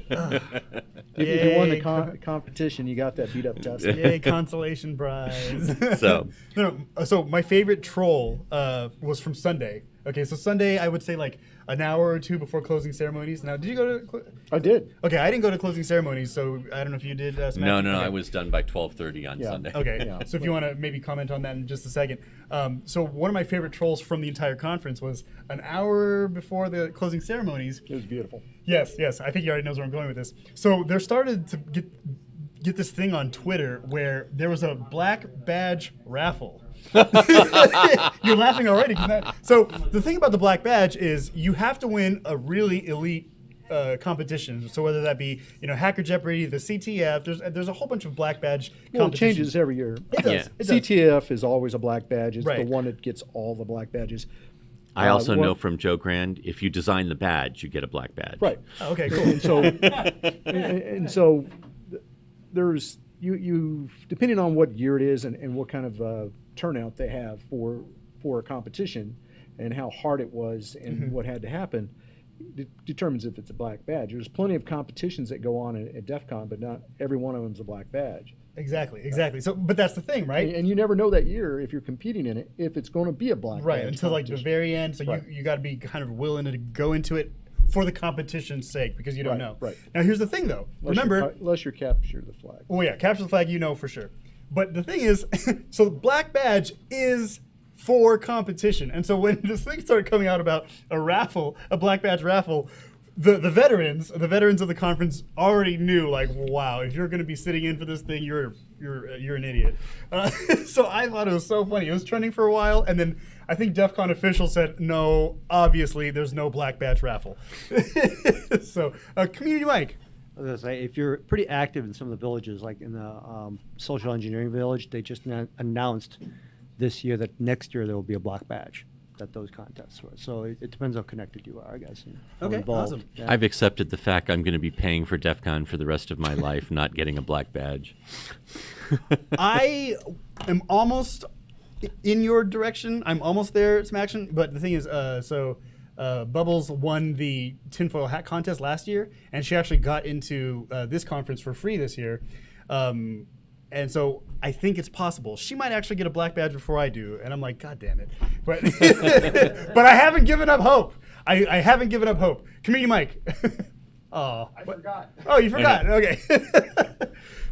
If you won the Yay. competition, you got that beat up Tesla. Yay, consolation prize. So No, so my favorite troll was from Sunday. Okay, so Sunday I would say like an hour or two before closing ceremonies. Now, did you go to? I did. Okay, I didn't go to closing ceremonies, so I don't know if you did. Smash no, It. Okay. I was done by 12:30 on Yeah. Sunday. Okay, Yeah. so if you want to maybe comment on that in just a second. So one of my favorite trolls from the entire conference was an hour before the closing ceremonies. It was beautiful. Yes, I think you already knows where I'm going with this. So there started to get this thing on Twitter where there was a black badge raffle. You're laughing already. So the thing about the black badge is you have to win a really elite competition. So whether that be Hacker Jeopardy, the CTF, there's a whole bunch of black badge Well, it competitions. changes every year. It does. Yeah. It does. CTF is always a black badge. It's Right. the one that gets all the black badges. I also what- know from Joe Grand, if you design the badge, you get a black badge. Right. Oh, okay, cool. And so, and so there's you depending on what year it is and what kind of turnout they have for a competition and how hard it was and what had to happen determines if it's a black badge. There's plenty of competitions that go on at DEFCON, but not every one of them is a black badge. Exactly. So, but that's the thing, right? And you never know that year if you're competing in it if it's going to be a black Right, badge until like the competition. very end. So Right. you got to be kind of willing to go into it for the competition's sake because you don't Right, know. right. Now here's the thing, though. Remember, unless you capture the flag. oh yeah, capture the flag, for sure. But the thing is, so the black badge is for competition, and so when this thing started coming out about a raffle, a black badge raffle. The veterans of the conference already knew, like, wow, if you're going to be sitting in for this thing, you're an idiot. So I thought it was so funny. It was trending for a while, and then I think DEF CON officials said, no, obviously there's no black badge raffle. So, Community Mike. I was gonna say, if you're pretty active in some of the villages, like in the social engineering village, they just announced this year that next year there will be a black badge that those contests were. So it depends how connected you are, I guess. And how Okay, involved. awesome. Yeah. I've accepted the fact I'm going to be paying for DEF CON for the rest of my life, not getting a black badge. I am almost in your direction. I'm almost there, Smaction. But the thing is, Bubbles won the tinfoil hat contest last year, and she actually got into this conference for free this year. And so I think it's possible. She might actually get a black badge before I do. And I'm like, God damn it. But, but I haven't given up hope. I haven't given up hope. Community Mike. Oh, I forgot. Oh, you forgot. Okay.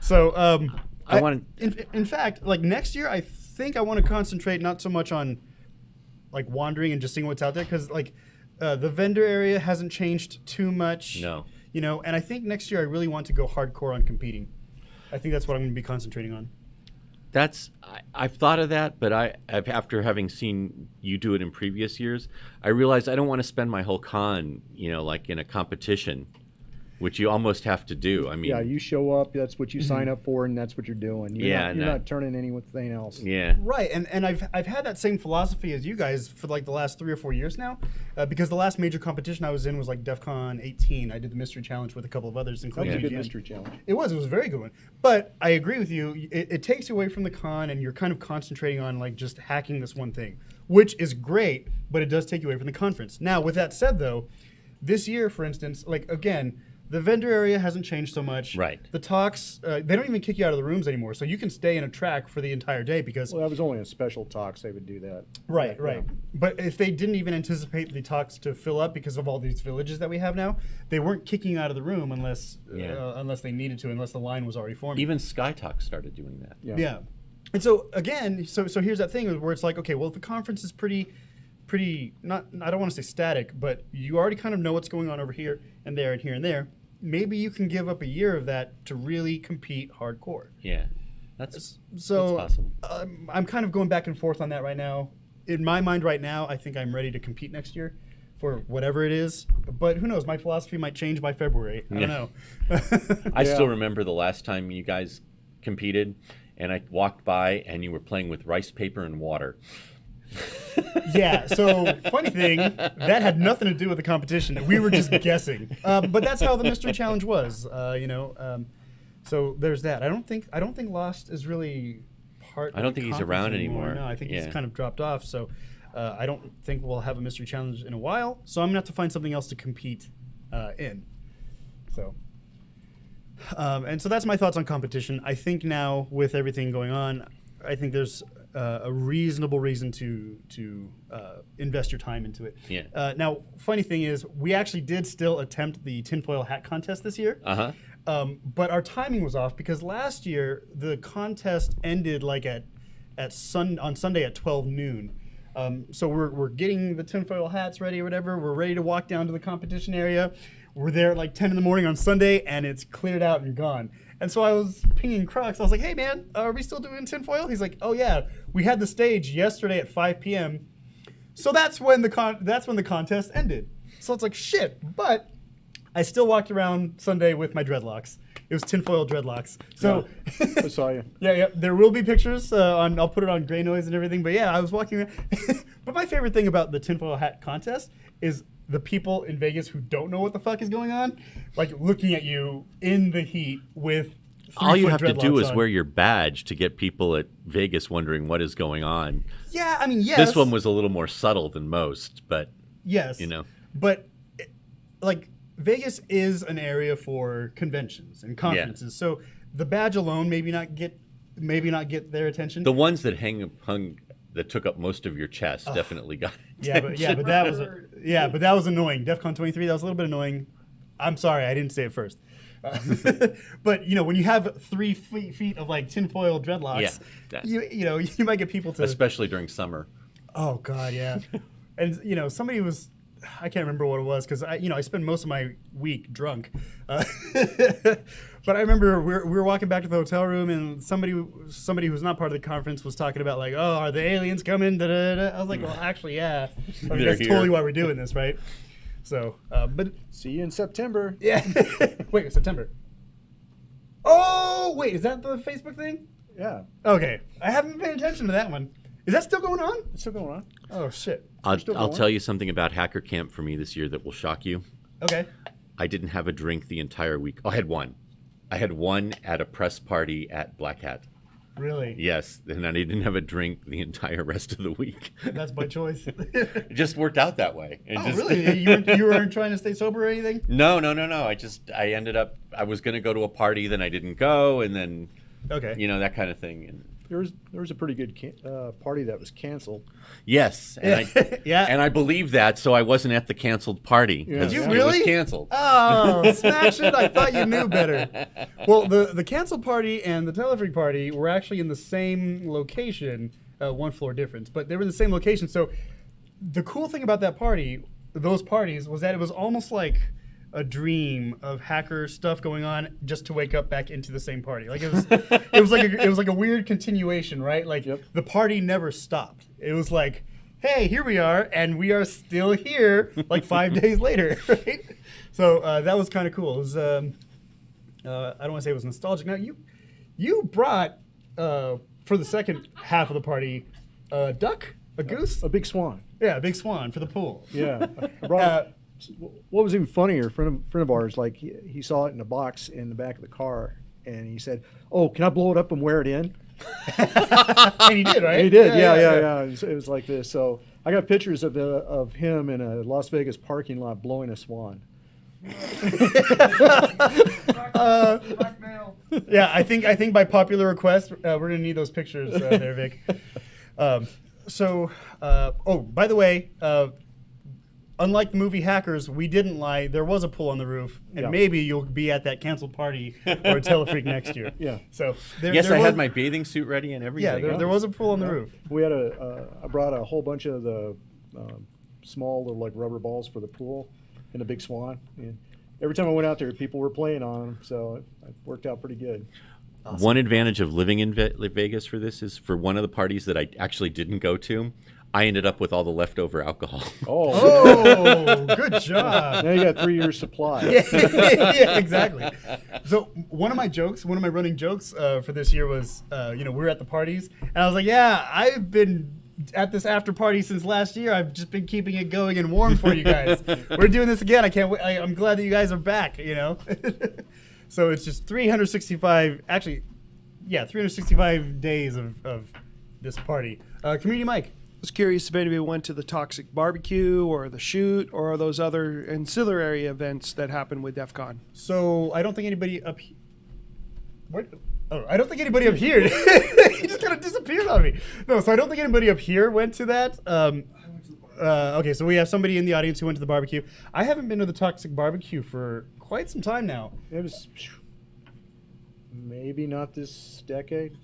So I want in fact, like next year, I think I want to concentrate not so much on like wandering and just seeing what's out there because like the vendor area hasn't changed too much. No. And I think next year I really want to go hardcore on competing. I think that's what I'm going to be concentrating on. I've thought of that, but after having seen you do it in previous years, I realized I don't want to spend my whole con, like in a competition. which you almost have to do. I mean, Yeah, you show up, that's what you sign up for, and that's what you're doing. You're not turning anything else. yeah. Right, and I've had that same philosophy as you guys for like the last 3 or 4 years now, because the last major competition I was in was like DEFCON 18. I did the mystery challenge with a couple of others, That including was a good GGN. mystery challenge. It was a very good one. But I agree with you. It takes you away from the con, and you're kind of concentrating on like just hacking this one thing, which is great, but it does take you away from the conference. Now, with that said, though, this year, for instance, like again, the vendor area hasn't changed so much. Right. The talks, they don't even kick you out of the rooms anymore, so you can stay in a track for the entire day because. Well, that was only a special talks. They would do that. Right, Yeah. right. But if they didn't even anticipate the talks to fill up because of all these villages that we have now, they weren't kicking you out of the room unless they needed to, unless the line was already forming. Even SkyTalk started doing that. Yeah. And so again, so here's that thing where it's like, okay, well, if the conference is pretty not, I don't want to say static, but you already kind of know what's going on over here and there and here and there. Maybe you can give up a year of that to really compete hardcore. Yeah, that's So possible. I'm kind of going back and forth on that right now. In my mind right now, I think I'm ready to compete next year for whatever it is. But who knows? My philosophy might change by February. I don't know. I still remember the last time you guys competed, and I walked by, and you were playing with rice paper and water. Yeah, so funny thing, that had nothing to do with the competition. We were just guessing. But that's how the mystery challenge was, so there's that. I don't think Lost is really part I don't of the think he's conference around anymore. No, I think he's Yeah. kind of dropped off. So I don't think we'll have a mystery challenge in a while. So I'm going to have to find something else to compete in. So... and so that's my thoughts on competition. I think now with everything going on, I think there's a reasonable reason to invest your time into it. Yeah. Now, funny thing is, we actually did still attempt the tinfoil hat contest this year. Uh-huh. But our timing was off because last year the contest ended like on Sunday at 12 noon. So we're getting the tinfoil hats ready or whatever. We're ready to walk down to the competition area. We're there at like 10 in the morning on Sunday, and it's cleared out and gone. And so I was pinging Crux. I was like, hey, man, are we still doing tinfoil? He's like, oh, yeah. We had the stage yesterday at 5 p.m. So that's when the contest ended. So it's like, shit. But I still walked around Sunday with my dreadlocks. It was tinfoil dreadlocks. So I saw you. yeah. There will be pictures I'll put it on Greynoise and everything. But yeah, I was walking around. But my favorite thing about the tinfoil hat contest is the people in Vegas who don't know what the fuck is going on, like looking at you in the heat with All you 3-foot have to do dreadlocks is on. wear your badge to get people at Vegas wondering what is going on. Yeah, I mean, yes. This one was a little more subtle than most, but yes, you know. But like Vegas is an area for conventions and conferences, so the badge alone maybe not get their attention. The ones that hung that took up most of your chest definitely got attention. but that was annoying. DEFCON 23, that was a little bit annoying. I'm sorry, I didn't say it first. But when you have 3 feet of like tinfoil dreadlocks, you might get people to, especially during summer. Oh God, yeah. And somebody was, I can't remember what it was because I spend most of my week drunk. But I remember we were walking back to the hotel room and somebody who's not part of the conference was talking about like, oh, are the aliens coming? Da, da, da. I was like, well, actually, yeah. I mean, that's totally why we're doing this, right? So, but See you in September. yeah. Wait, September. Oh, wait, is that the Facebook thing? Yeah, Okay, I haven't been paying attention to that one. Is that still going on? it's still going on. Oh shit. I'll still I'll going? tell you something about Hacker Camp for me this year that will shock you. Okay. I didn't have a drink the entire week. Oh, I had one. I had one at a press party at Black Hat. Really? Yes, and I didn't have a drink the entire rest of the week. That's by choice. It just worked out that way. Really? You weren't trying to stay sober or anything? No. I ended up, I was going to go to a party, then I didn't go, and then, Okay. that kind of thing. And There was a pretty good party that was canceled. yes, and Yeah. and I believe that, so I wasn't at the canceled party. Yeah. 'cause Did you It really? was canceled. Oh, smash it. I thought you knew better. Well, the canceled party and the Telefreak party were actually in the same location, 1 floor difference, but they were in the same location. So the cool thing about those parties, was that it was almost like a dream of hacker stuff going on just to wake up back into the same party. Like it was like a weird continuation, right? Like Yep. the party never stopped. It was like hey, here we are, and we are still here like 5 days later, right? So that was kind of cool. It was, I don't want to say it was nostalgic. Now, you brought, for the second half of the party, a duck, a goose? A big swan. Yeah, a big swan for the pool. Yeah. I brought, what was even funnier, a friend of ours, like he saw it in a box in the back of the car, and he said, "Oh, can I blow it up and wear it in?" And he did, right? He did, yeah. It was like this. So I got pictures of him in a Las Vegas parking lot blowing a swan. Yeah, I think by popular request, we're gonna need those pictures there, Vic. Oh, by the way, unlike the movie Hackers, we didn't lie. There was a pool on the roof, and Yeah. maybe you'll be at that canceled party or Telefreak next year. Yeah. So Yes, I had my bathing suit ready and everything. there was a pool on the roof. We had I brought a whole bunch of the small little like rubber balls for the pool and a big swan. And every time I went out there, people were playing on them, so it worked out pretty good. Awesome. One advantage of living in Vegas for this is for one of the parties that I actually didn't go to, I ended up with all the leftover alcohol. Oh, good job. Now you got 3 years supply. Yeah, exactly. So one of my running jokes for this year was, we're at the parties, and I was like, yeah, I've been at this after party since last year. I've just been keeping it going and warm for you guys. We're doing this again. I can't wait. I'm glad that you guys are back, So it's just 365 days of this party. Community Mike. I was curious if anybody went to the Toxic Barbecue or the Shoot or those other ancillary events that happen with DEF CON. So I don't think anybody up here. I don't think anybody up here. He just kind of disappeared on me. No, so I don't think anybody up here went to that. Okay, so we have somebody in the audience who went to the barbecue. I haven't been to the Toxic Barbecue for quite some time now. It was maybe not this decade.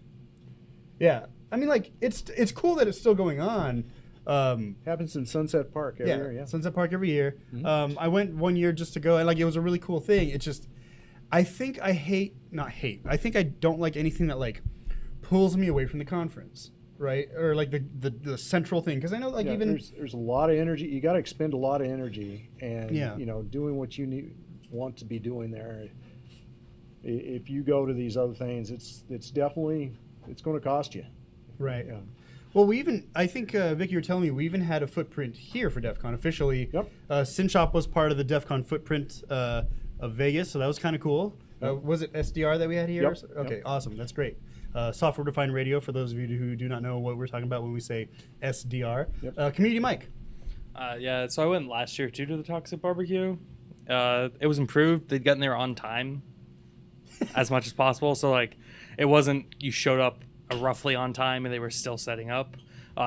Yeah, I mean, like it's cool that it's still going on. Happens in Sunset Park every year. Yeah. Sunset Park every year. Mm-hmm. I went one year just to go, and it was a really cool thing. It's just, I think I don't like anything that pulls me away from the conference, right? Or the central thing, because I know there's a lot of energy. You got to expend a lot of energy, and Yeah. doing what you want to be doing there. If you go to these other things, it's definitely going to cost you. Right. Yeah. Well, I think, Vic, you were telling me we even had a footprint here for DEF CON officially. Yep. Sinshop was part of the DEF CON footprint of Vegas, so that was kind of cool. Yep. Was it SDR that we had here? Yep. Okay, Yep. Awesome. That's great. Software defined radio, for those of you who do not know what we're talking about when we say SDR. Yep. Community Mike. Yeah, so I went last year too to the Toxic Barbecue. It was improved. They'd gotten there on time as much as possible. So it wasn't you showed up roughly on time and they were still setting up.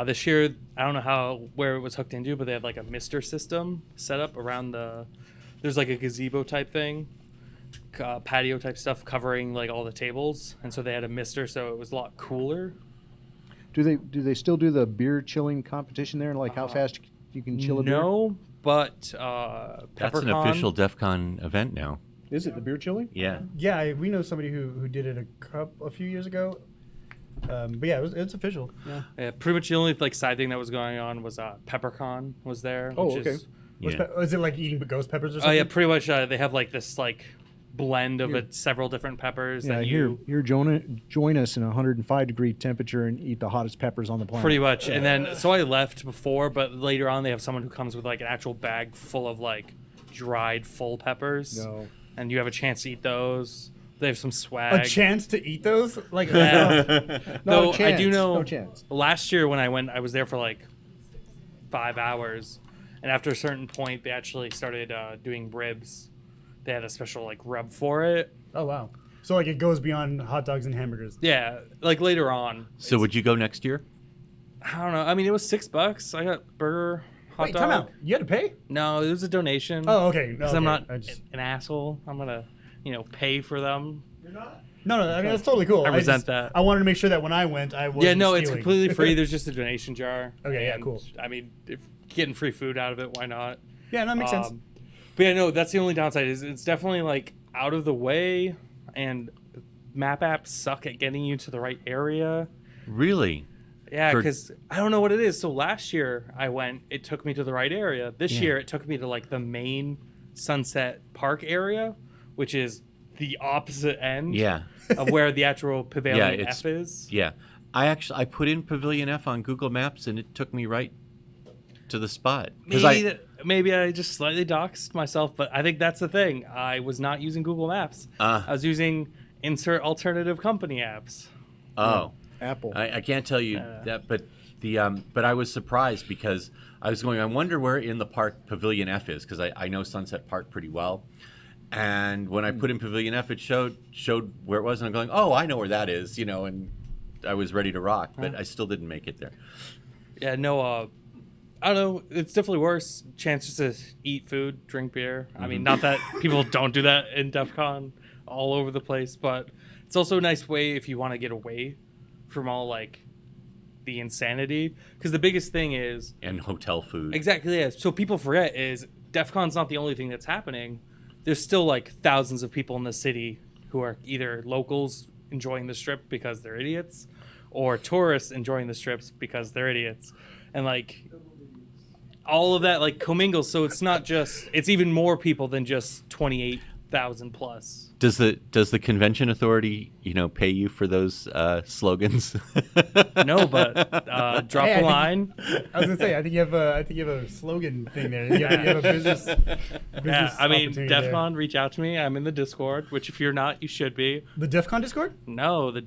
This year, I don't know where it was hooked into, but they had a mister system set up around there's a gazebo type thing, patio type stuff covering all the tables. And so they had a mister, so it was a lot cooler. Do they still do the beer chilling competition there? How fast you can chill a beer? No, but That's PepperCon, an official DEF CON event now. Is it the beer chilling? Yeah. Yeah, we know somebody who did it a few years ago. But yeah, it's official. Yeah. pretty much the only side thing that was going on was PepperCon was there. Oh, which okay. Is it eating ghost peppers or Oh something? yeah, pretty much. They have this blend of several different peppers Yeah, that here, join us in a 105-degree temperature and eat the hottest peppers on the planet. pretty much. And then so I left before, but later on they have someone who comes with an actual bag full of dried full peppers, No. and you have a chance to eat those. They have some swag. A chance to eat those? Yeah. No Though chance. I do know No chance. last year when I went, I was there for 5 hours, and after a certain point, they actually started doing ribs. They had a special rub for it. Oh wow! So it goes beyond hot dogs and hamburgers. Yeah, later on. So would you go next year? I don't know. I mean, it was $6. I got burger, hot Wait, dog. time out. You had to pay? No, it was a donation. Oh, okay. No, Because I'm okay. not an asshole. I'm gonna, pay for them. No. I mean, that's totally cool. I resent that. I wanted to make sure that when I went, I wasn't Yeah, no, it's stealing. completely free. There's just a donation jar. Okay, yeah, And, cool. I mean, if getting free food out of it, why not? Yeah, no, that makes sense. But yeah, no, that's the only downside. Is it's definitely out of the way, and map apps suck at getting you to the right area. Really? Yeah, For- because I don't know what it is. So last year I went, it took me to the right area. This Yeah. year it took me to like the main Sunset Park area, which is the opposite end Yeah. of where the actual Pavilion it's- F is. Yeah. I put in Pavilion F on Google Maps and it took me right to the spot. 'Cause Maybe I just slightly doxed myself, but I think that's the thing. I was not using Google Maps. I was using insert alternative company apps. Oh. Apple. I can't tell you that, but but I was surprised because I was going, I wonder where in the park Pavilion F is, because I know Sunset Park pretty well. And when I put in Pavilion F, it showed where it was, and I'm going, oh, I know where that is, and I was ready to rock, but I still didn't make it there. Yeah, no, I don't know. It's definitely worse. Chances to eat food, drink beer. I mean, not that people don't do that in DEFCON all over the place, but it's also a nice way if you want to get away from all like the insanity. Because the biggest thing is And hotel food. exactly, yeah. So people forget is DEFCON's not the only thing that's happening. There's still like thousands of people in the city who are either locals enjoying the strip because they're idiots, or tourists enjoying the strips because they're idiots, and like all of that like commingles. So it's not just, it's even more people than just 28,000 plus. Does the convention authority, pay you for those slogans? No, but drop Hey, a line. I was gonna say, I think you have a slogan thing there. You have a business. Yeah, I mean, opportunity there. DEFCON, reach out to me. I'm in the Discord, which if you're not, you should be. The DEFCON Discord? No, the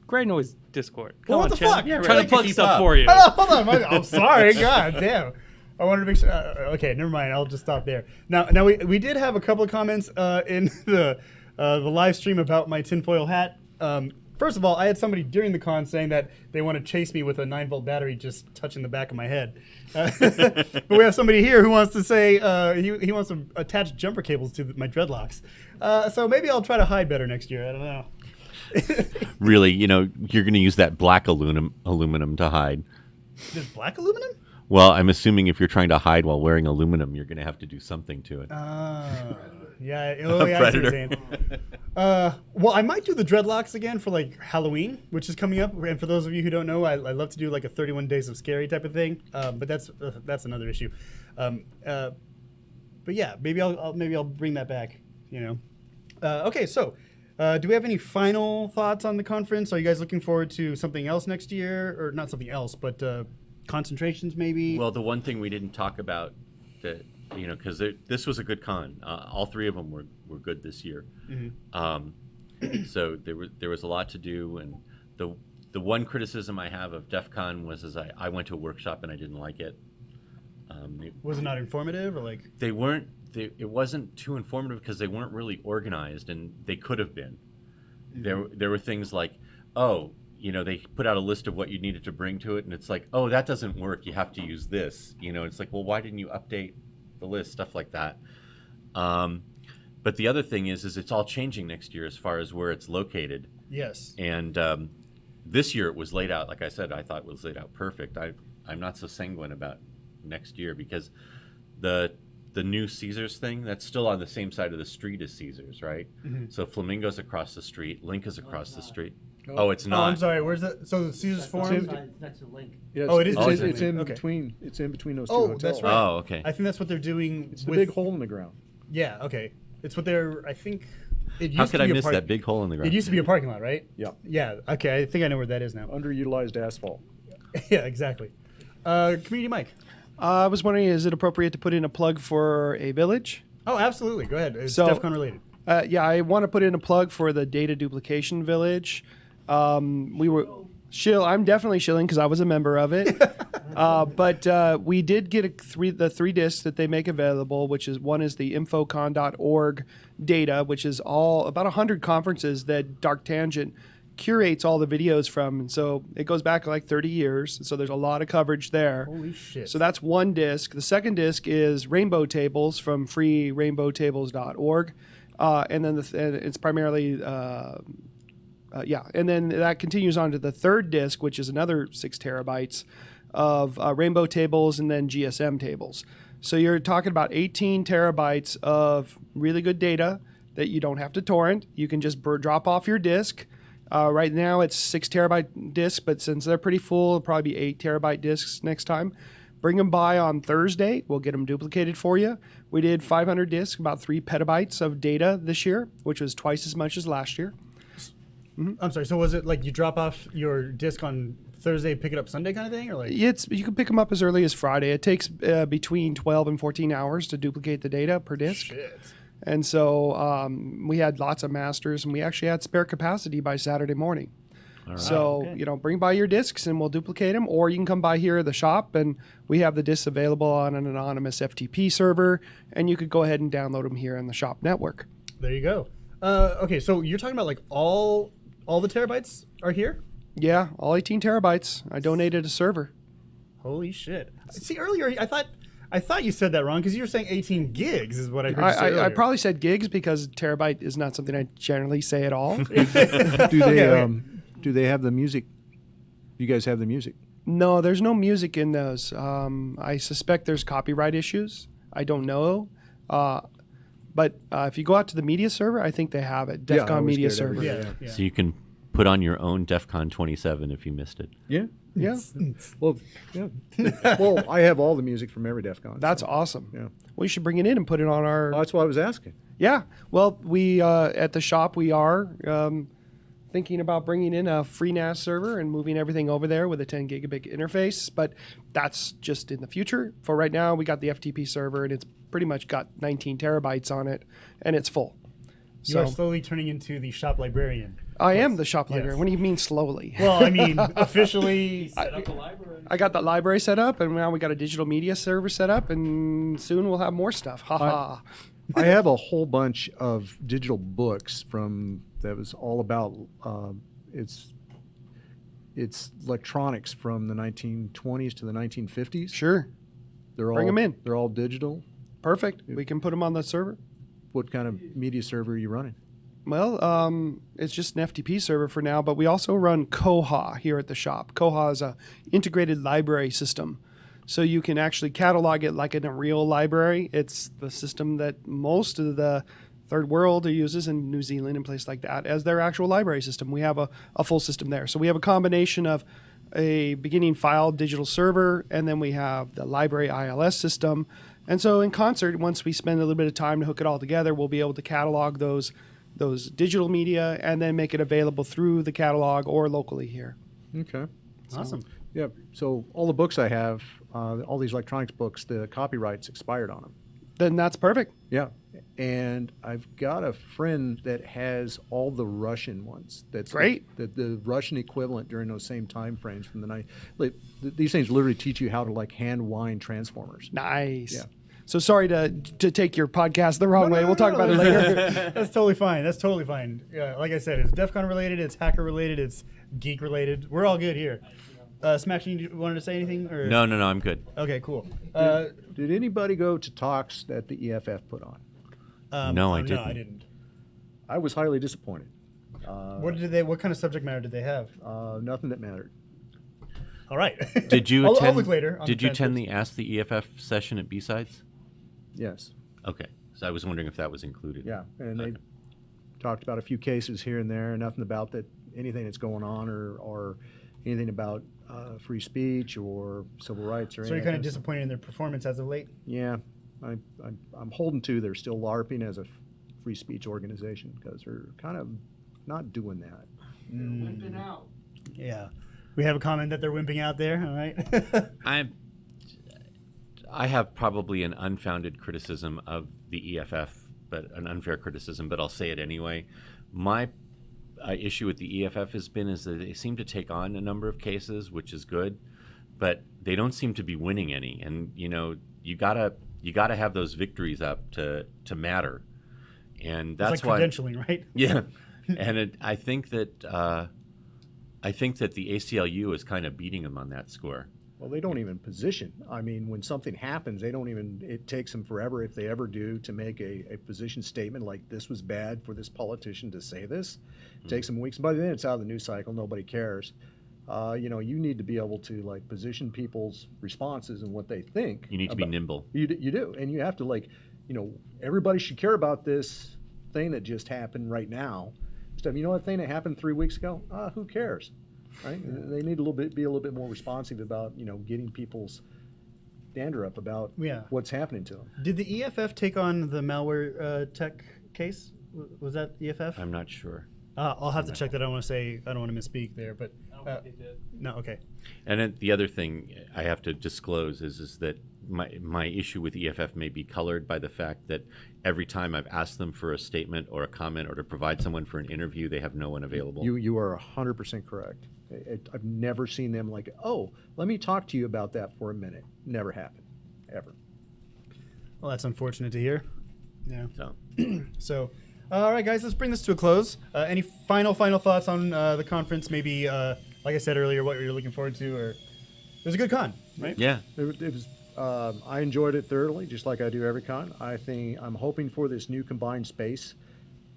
Greynoise Discord. Come Well, on, what the Chen. fuck? Yeah, Trying right. to plug Keep stuff up. for you. Oh, hold on. I'm sorry. God damn. I wanted to make sure. Okay, never mind. I'll just stop there. Now we did have a couple of comments in the live stream about my tinfoil hat. First of all, I had somebody during the con saying that they want to chase me with a 9-volt battery just touching the back of my head. But we have somebody here who wants to say he wants to attach jumper cables to my dreadlocks. So maybe I'll try to hide better next year. I don't know. Really, you're going to use that black aluminum to hide. There's black aluminum? Well, I'm assuming if you're trying to hide while wearing aluminum, you're going to have to do something to it. Yeah. Oh, yeah. I see what you're saying. Well, I might do the dreadlocks again for like Halloween, which is coming up. And for those of you who don't know, I love to do like a 31 Days of Scary type of thing. But that's another issue. But yeah, maybe I'll bring that back. Okay, so do we have any final thoughts on the conference? Are you guys looking forward to something else next year, or not something else, but concentrations maybe? Well, the one thing we didn't talk about that, because this was a good con. All three of them were good this year. So there was a lot to do, and the one criticism I have of DEF CON was I went to a workshop and I didn't like it. Was it not informative, or like? It wasn't too informative because they weren't really organized, and they could have been. There were things like, they put out a list of what you needed to bring to it, and it's like, oh, that doesn't work. You have to use this. It's like, well, why didn't you update the list? Stuff like that. But the other thing is it's all changing next year as far as where it's located. Yes. And this year it was laid out, like I said, I thought it was laid out perfect. I'm not so sanguine about next year because the new Caesars thing, that's still on the same side of the street as Caesars, right? So Flamingo's across the street, Link is across the street. Oh, it's Oh, not. I'm sorry. Where's that? So the Caesars Forum? It's next to Link. Yeah, Oh, it is. It's in Okay. between. It's in between those two Oh, hotels. that's right. Oh, okay. I think that's what they're doing. It's the with, big hole in the ground. Yeah. Okay. It's what they're. I think. It used How to could be I a miss park- that big hole in the ground? It used to be a parking lot, right? Yep. Yeah. Okay. I think I know where that is now. Underutilized asphalt. Yeah. Exactly. Community Mike. I was wondering, is it appropriate to put in a plug for a village? Oh, absolutely. Go ahead. It's So- DEFCON related. Yeah, I want to put in a plug for the data duplication village. We were I'm definitely shilling because I was a member of it. But we did get the 3 discs that they make available, which is one is the infocon.org data, which is all about 100 conferences that Dark Tangent curates all the videos from, and so it goes back like 30 years. So there's a lot of coverage there. Holy shit. So that's one disc. The second disc is Rainbow Tables from freerainbowtables.org. And then it's primarily, and then that continues on to the third disc, which is another 6 terabytes of Rainbow Tables and then GSM tables. So you're talking about 18 terabytes of really good data that you don't have to torrent. You can just drop off your disk. Right now it's 6 terabyte discs, but since they're pretty full, it'll probably be 8 terabyte discs next time. Bring them by on Thursday. We'll get them duplicated for you. We did 500 discs, about 3 petabytes of data this year, which was twice as much as last year. I'm sorry. So was it like you drop off your disc on Thursday, pick it up Sunday kind of thing, or like? You can pick them up as early as Friday. It takes between 12 and 14 hours to duplicate the data per disc. Shit. And so we had lots of masters, and we actually had spare capacity by Saturday morning. All right. So, bring by your discs and we'll duplicate them, or you can come by here at the shop and we have the discs available on an anonymous FTP server, and you could go ahead and download them here in the shop network. There you go. Okay, so you're talking about like all the terabytes are here? Yeah, all 18 terabytes. I donated a server. Holy shit. See, earlier I thought you said that wrong because you were saying 18 gigs is what I heard you say earlier. I probably said gigs because terabyte is not something I generally say at all. Do they have the music? You guys have the music? No, there's no music in those. I suspect there's copyright issues. I don't know. But if you go out to the media server, I think they have it. Yeah, I DEFCON always media get server. everybody, Yeah. So you can put on your own DEFCON 27 if you missed it. Yeah. Yeah. Well, yeah. Well, I have all the music from every DEF CON. That's so, awesome. Yeah. Well, you should bring it in and put it on our. That's why I was asking. Yeah. Well, we at the shop we are thinking about bringing in a FreeNAS server and moving everything over there with a 10 gigabit interface, but that's just in the future. For right now, we got the FTP server and it's pretty much got 19 terabytes on it, and it's full. You are slowly turning into the shop librarian. I am the shop librarian. Yes. What do you mean slowly? Well, I mean, officially. I got the library set up, and now we got a digital media server set up, and soon we'll have more stuff. Ha ha. I have a whole bunch of digital books that was all about it's electronics from the 1920s to the 1950s. Sure. Bring 'em in. They're all digital. Perfect. We can put them on the server. What kind of media server are you running? Well, it's just an FTP server for now, but we also run Koha here at the shop. Koha is a integrated library system. So you can actually catalog it like in a real library. It's the system that most of the third world uses in New Zealand and places like that as their actual library system. We have a full system there. So we have a combination of a beginning file digital server, and then we have the library ILS system. And so in concert, once we spend a little bit of time to hook it all together, we'll be able to catalog those digital media and then make it available through the catalog or locally here. Okay. Awesome. Yeah. So all the books I have, all these electronics books, the copyright's expired on them. Then that's perfect. Yeah. And I've got a friend that has all the Russian ones. That's Great. The Russian equivalent during those same time frames from the night. Like, these things literally teach you how to like hand wind transformers. Nice. Yeah. So sorry to take your podcast the wrong way. We'll talk about it later. That's totally fine. That's totally fine. Yeah, like I said, it's DEF CON related, it's hacker related, it's geek related. We're all good here. Smash, you wanted to say anything? Or? No, I'm good. Okay, cool. Did anybody go to talks that the EFF put on? No, I No, didn't. I didn't. I was highly disappointed. What kind of subject matter did they have? Nothing that mattered. All right. Did you I'll attend? look later. on Did the you attend transcripts. the Ask the EFF session at B-Sides? Yes. Okay, so I was wondering if that was included. Yeah. And Okay. they talked about a few cases here and there, nothing about anything that's going on or anything about free speech or civil rights or So anything. you're kind of disappointed in their performance as of late? Yeah. I'm holding to they're still LARPing as a free speech organization because they're kind of not doing that. Wimping out. Yeah. We have a comment that they're wimping out there, all right? I have probably an unfounded criticism of the EFF, but an unfair criticism, but I'll say it anyway. My issue with the EFF is that they seem to take on a number of cases, which is good, but they don't seem to be winning any. And you gotta have those victories up to matter, and that's it's like credentialing, right? yeah. And I think that the ACLU is kind of beating them on that score. Well, they don't even position. I mean, when something happens, it takes them forever, if they ever do, to make a position statement like this was bad for this politician to say this. It takes them weeks. By then it's out of the news cycle. Nobody cares. You need to be able to like position people's responses and what they think. You need to be nimble. You do. And you have to everybody should care about this thing that just happened right now. stuff. You know what thing that happened 3 weeks ago? Who cares, right? They need be a little bit more responsive about getting people's dander up about what's happening to them. Did the EFF take on the malware tech case? Was that EFF? I'm not sure. I'll have to check that. I don't want to misspeak there, but I don't think they did. no, okay. And then the other thing I have to disclose is that my issue with EFF may be colored by the fact that every time I've asked them for a statement or a comment or to provide someone for an interview, they have no one available. You are 100% correct. I've never seen them like, oh, let me talk to you about that for a minute. Never happened, ever. Well, that's unfortunate to hear. Yeah. So. So, all right, guys, let's bring this to a close. Any final thoughts on the conference? Maybe, like I said earlier, what you're looking forward to, or it was a good con, right? Yeah. It was. I enjoyed it thoroughly, just like I do every con. I'm hoping for this new combined space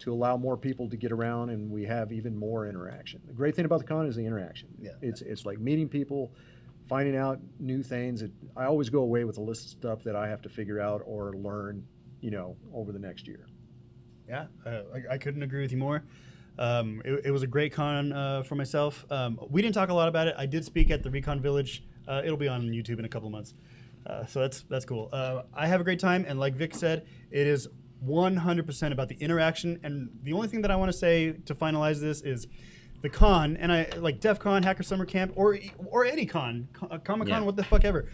to allow more people to get around, and we have even more interaction. The great thing about the con is the interaction. Yeah. It's like meeting people, finding out new things. I always go away with a list of stuff that I have to figure out or learn, over the next year. Yeah, I couldn't agree with you more. It was a great con for myself. We didn't talk a lot about it. I did speak at the Recon Village. It'll be on YouTube in a couple of months. So that's cool. I have a great time, and like Vic said, it is 100% about the interaction. And the only thing that I want to say to finalize this is the con, and I like DEFCON, Hacker Summer Camp, or any con, Comic-Con, what the fuck ever.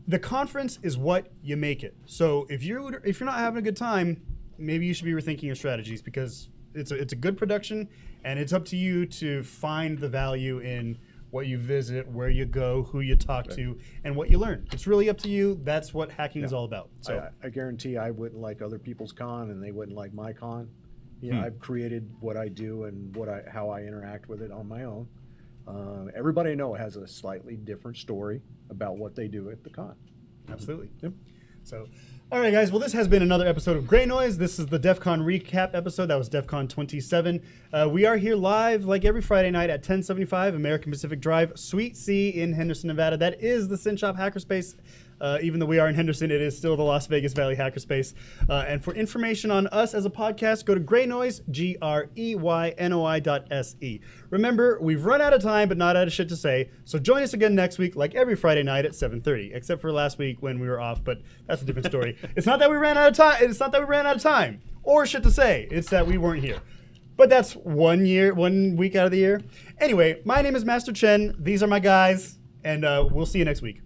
The conference is what you make it. So if you're not having a good time, maybe you should be rethinking your strategies, because it's a good production, and it's up to you to find the value in what you visit, where you go, who you talk to, and what you learn. It's really up to you. That's what hacking is all about. So I guarantee I wouldn't like other people's con, and they wouldn't like my con. I've created what I do and how I interact with it on my own. Everybody I know has a slightly different story about what they do at the con. Absolutely. Yep. So, all right, guys. Well, this has been another episode of Greynoise. This is the DEFCON recap episode. That was DEFCON 27. We are here live like every Friday night at 1075 American Pacific Drive, Suite C in Henderson, Nevada. That is the Cinshop Hackerspace. Even though we are in Henderson, it is still the Las Vegas Valley Hackerspace. And for information on us as a podcast, go to Greynoise, GREYNOI.SE. Remember, we've run out of time, but not out of shit to say. So join us again next week, like every Friday night at 7:30, except for last week when we were off, but that's a different story. It's not that we ran out of time. It's not that we ran out of time or shit to say. It's that we weren't here. But that's 1 week out of the year. Anyway, my name is Master Chen. These are my guys, and we'll see you next week.